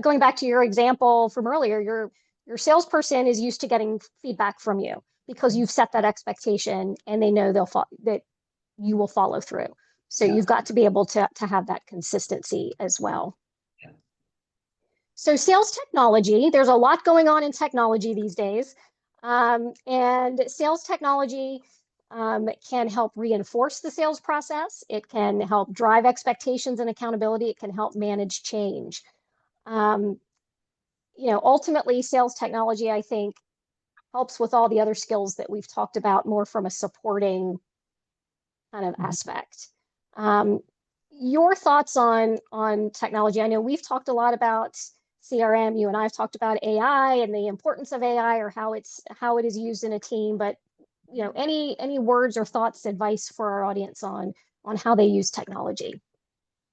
going back to your example from earlier, your salesperson is used to getting feedback from you because you've set that expectation and they know that you will follow through. So Yeah. you've got to be able to have that consistency as well. So sales technology, there's a lot going on in technology these days. And sales technology can help reinforce the sales process. It can help drive expectations and accountability. It can help manage change. Um, Ultimately, sales technology, I think, helps with all the other skills that we've talked about more from a supporting kind of Yeah. aspect. Um, your thoughts on technology? I know we've talked a lot about CRM. You and I have talked about AI and the importance of AI or how it is used in a team. But any words or thoughts, advice for our audience on how they use technology?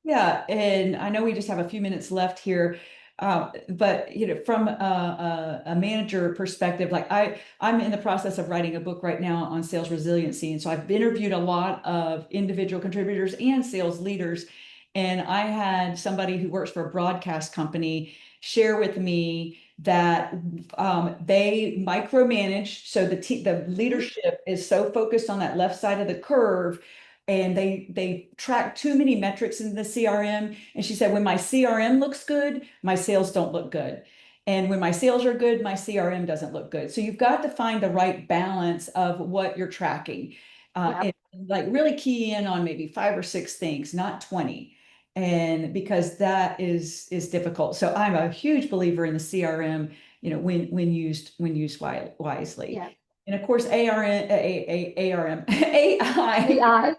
Yeah, and I know we just have a few minutes left here, but from a manager perspective, like I'm in the process of writing a book right now on sales resiliency, and so I've interviewed a lot of individual contributors and sales leaders, and I had somebody who works for a broadcast company share with me that they micromanage, so the Mhm. leadership is so focused on that left side of the curve and they track too many metrics in the CRM. And she said, when my CRM looks good, my sales don't look good. And when my sales are good, my CRM doesn't look good. So you've got to find the right balance of what you're tracking. Yeah. And like really key in on maybe 5 or 6 things, not 20. And because that is difficult. So I'm a huge believer in the CRM, when used wisely. Yeah. And of course, ARM, AI, AI.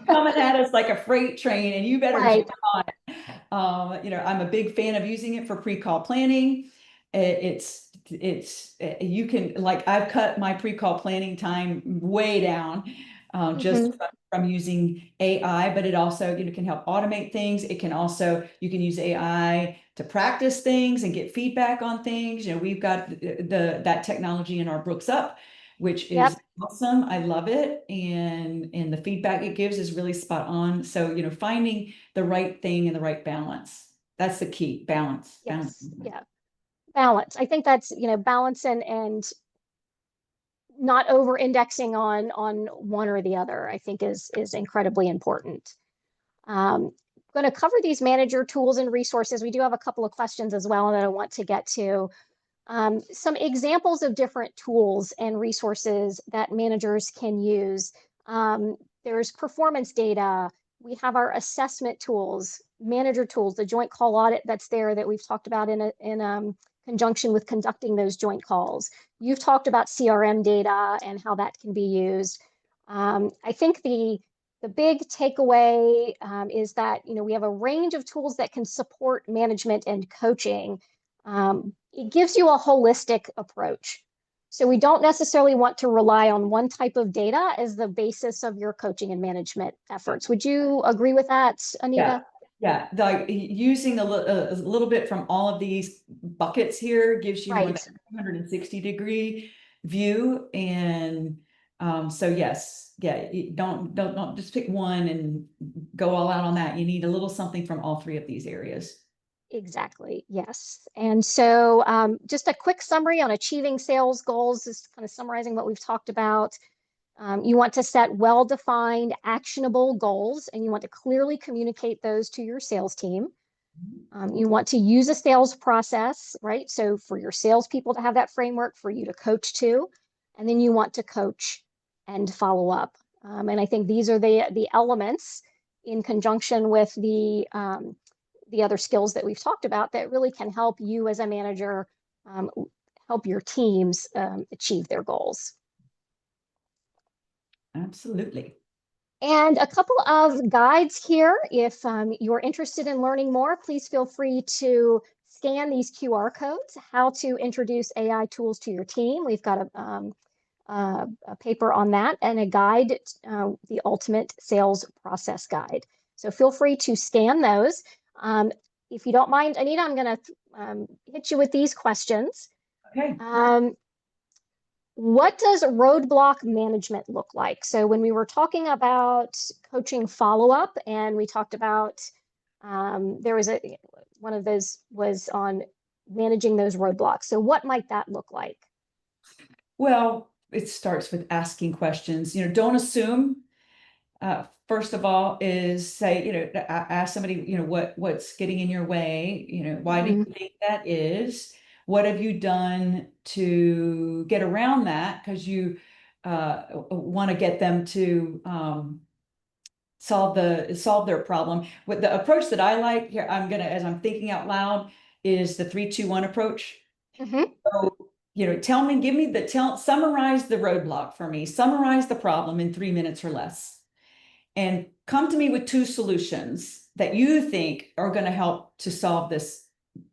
coming at us like a freight train, and you better jump Right. on it. I'm a big fan of using it for pre-call planning. You can, like, I've cut my pre-call planning time way down, just Hmm. from using AI, but it also, can help automate things. You can use AI to practice things and get feedback on things. We've got that technology in our Brooks Up, which is Yep. awesome. I love it. And the feedback it gives is really spot on. So, finding the right thing and the right balance. That's the key. Balance. Balance. Yes. Yeah. Balance. I think that's, balance and not over indexing on one or the other, I think is incredibly important. Um, going to cover these manager tools and resources. We do have a couple of questions as well that I want to get to. Some examples of different tools and resources that managers can use. There's performance data. We have our assessment tools, manager tools, the joint call audit that's there that we've talked about in conjunction with conducting those joint calls. You've talked about CRM data and how that can be used. I think the big takeaway is that we have a range of tools that can support management and coaching. it gives you a holistic approach. So we don't necessarily want to rely on one type of data as the basis of your coaching and management efforts. Would you agree with that, Yeah. Anita? Yeah, like using a little bit from all of these buckets here gives you more than Right. 360-degree view. And so yes, yeah, don't just pick one and go all out on that. You need a little something from all three of these areas. Exactly. Yes. And so just a quick summary on achieving sales goals is kind of summarizing what we've talked about. You want to set well-defined, actionable goals, and you want to clearly communicate those to your sales team. You want to use a sales process, right? So for your salespeople to have that framework for you to coach to, and then you want to coach and follow up. And I think these are the elements in conjunction with the other skills that we've talked about that really can help you as a manager um, help your teams achieve their goals. Absolutely. And a couple of guides here. If you're interested in learning more, please feel free to scan these QR codes, how to introduce AI tools to your team. We've got a paper on that and a guide, the Ultimate Sales Process Guide. So feel free to scan those. If you don't mind, Anita, I'm going to hit you with these questions. Okay. What does roadblock management look like? So when we were talking about coaching follow-up and we talked about there was one of those was on managing those roadblocks. So what might that look like? Well, it starts with asking questions. Don't assume. First of all, is say, ask somebody, what's getting in your way? Why do Mhm. you think that is? What have you done to get around that? Because you want to get them to solve their problem. With the approach that I like here, as I'm thinking out loud, is the 3-2-1 approach. Mhm. So, tell me, summarize the roadblock for me, summarize the problem in 3 minutes or less, and come to me with two solutions that you think are going to help to solve this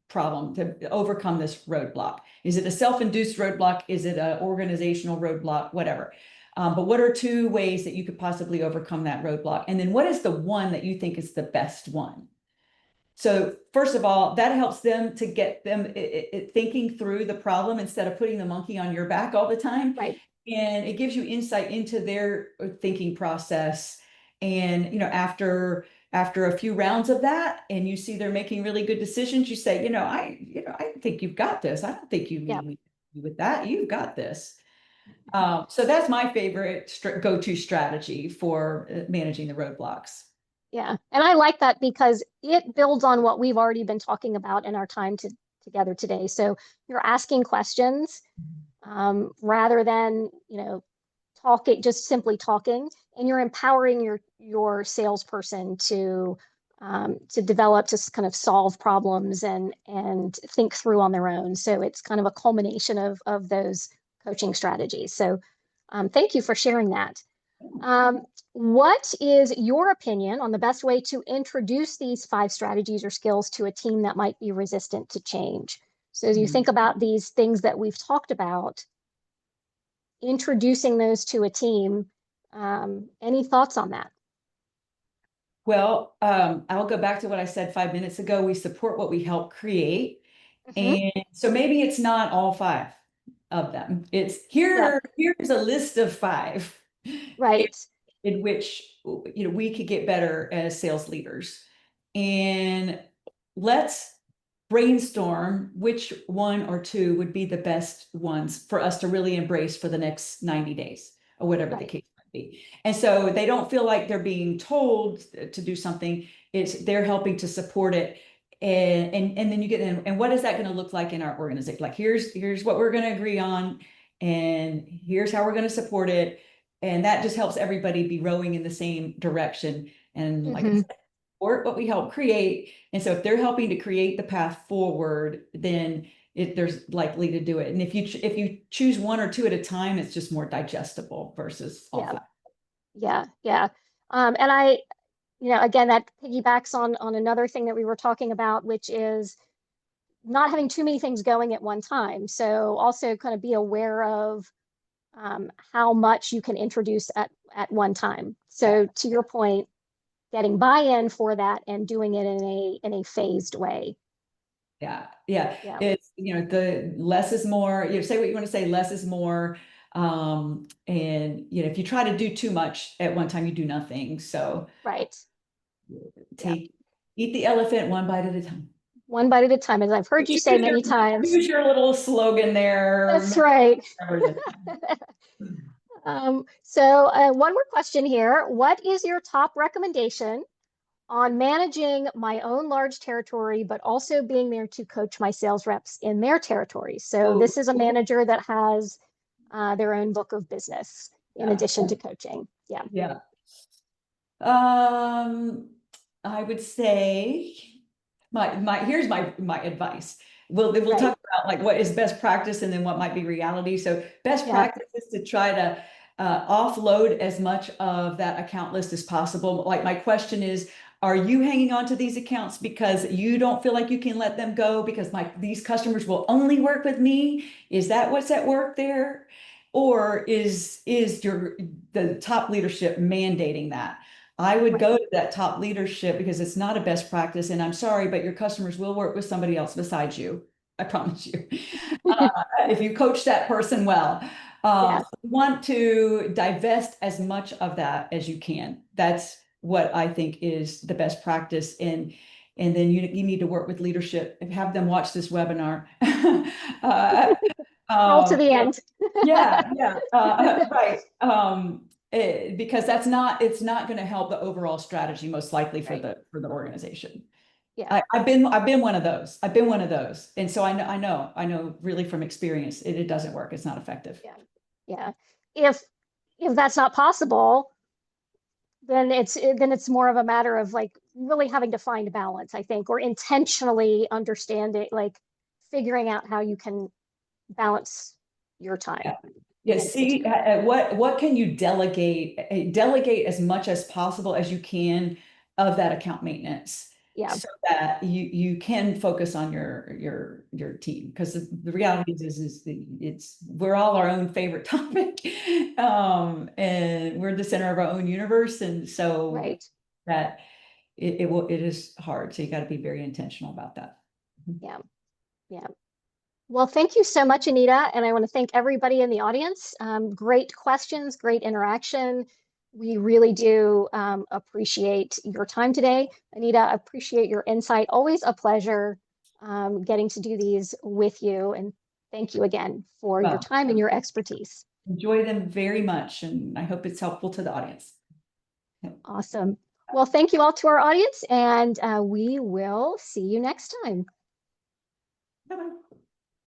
problem, to overcome this roadblock. Is it a self-induced roadblock? Is it an organizational roadblock? Whatever. But what are two ways that you could possibly overcome that roadblock? And then what is the one that you think is the best one? So first of all, that helps them to get them thinking through the problem instead of putting the monkey on your back all the time. Right. And it gives you insight into their thinking process. And after a few rounds of that, and you see they're making really good decisions, you say, I think you've got this. I don't think you Yeah. need me with that. You've got this. So that's my favorite go-to strategy for managing the roadblocks. Yeah. And I like that because it builds on what we've already been talking about in our time together today. So you're asking questions rather than, talking, just simply talking, and you're empowering your salesperson to develop, to kind of solve problems and think through on their own. So it's kind of a culmination of those coaching strategies. So thank you for sharing that. Um, what is your opinion on the best way to introduce these 5 strategies or skills to a team that might be resistant to change? So as you think about these things that we've talked about, introducing those to a team, any thoughts on that? Well, I'll go back to what I said 5 minutes ago. We support what we help create. Mhm. And so maybe it's not all five of them. It's Yep. here's a list of five in, Right. in which we could get better as sales leaders. And let's brainstorm which one or two would be the best ones for us to really embrace for the next 90 days or whatever the Right. case might be. And so they don't feel like they're being told to do something, it's they're helping to support it. And then you get in, and what is that going to look like in our organization? Like here's what we're going to agree on, and here's how we're going to support it. And that just helps everybody be rowing in the same direction. And like I Hmm. said, support what we help create. And so if they're helping to create the path forward, then there's likely to do it. And if you choose one or two at a time, it's just more digestible versus all Yeah. five. Yeah. Yeah. And again, that piggybacks on another thing that we were talking about, which is not having too many things going at one time. So also kind of be aware of how much you can introduce at one time. So to your point, getting buy-in for that and doing it in a phased way. Yeah, yeah. Yeah, It's, the less is more, say what you want to say, less is more. And if you try to do too much at one time, you do nothing. So right. Yeah, take, eat the elephant one bite at a time. one bite at a time, as I've heard you say Use your, many times. use your little slogan there. That's right. Remember this. One more question here. What is your top recommendation on managing my own large territory, but also being there to coach my sales reps in their territories? So Oh, this is a manager that has their own book of business in yeah, addition to coaching. Yeah, yeah. Um, I would say here's my advice. We'll right. talk about like what is best practice and then what might be reality. So best Yeah, practice is to try to offload as much of that account list as possible. Like my question is, are you hanging on to these accounts because you don't feel like you can let them go because these customers will only work with me? Is that what's at work there? Or is the top leadership mandating that? I would right. go to that top leadership because it's not a best practice. And I'm sorry, but your customers will work with somebody else besides you. I promise you. If you coach that person well, Yeah, you want to divest as much of that as you can. That's what I think is the best practice. And then you need to work with leadership and have them watch this webinar. uh, scroll to um, the end. yeah, yeah, right. Because it's not going to help the overall strategy most likely for Right. the organization. Yeah, I've been one of those. I've been one of those, and so I know really from experience it doesn't work. It's not effective. yeah, yeah. If if that's not possible, then it's more of a matter of like really having to find balance, I think, or intentionally understanding, like figuring out how you can balance your time Yeah. Yeah, against the see two. what can you delegate? Delegate as much as possible as you can of that account maintenance Yeah, so that you can focus on your team because the reality is it's we're all our own favorite topic and we're the center of our own universe and so right. that it is hard so you got to be very intentional about that. Yeah, yeah. Well, thank you so much, Anita. And I want to thank everybody in the audience. Great questions, great interaction. We really do appreciate your time today. Anita, appreciate your insight. Always a pleasure getting to do these with you. And thank you again for your Well, time and your expertise. enjoy them very much and I hope it's helpful to the audience. Awesome. Well, thank you all to our audience, and we will see you next time. Bye-bye.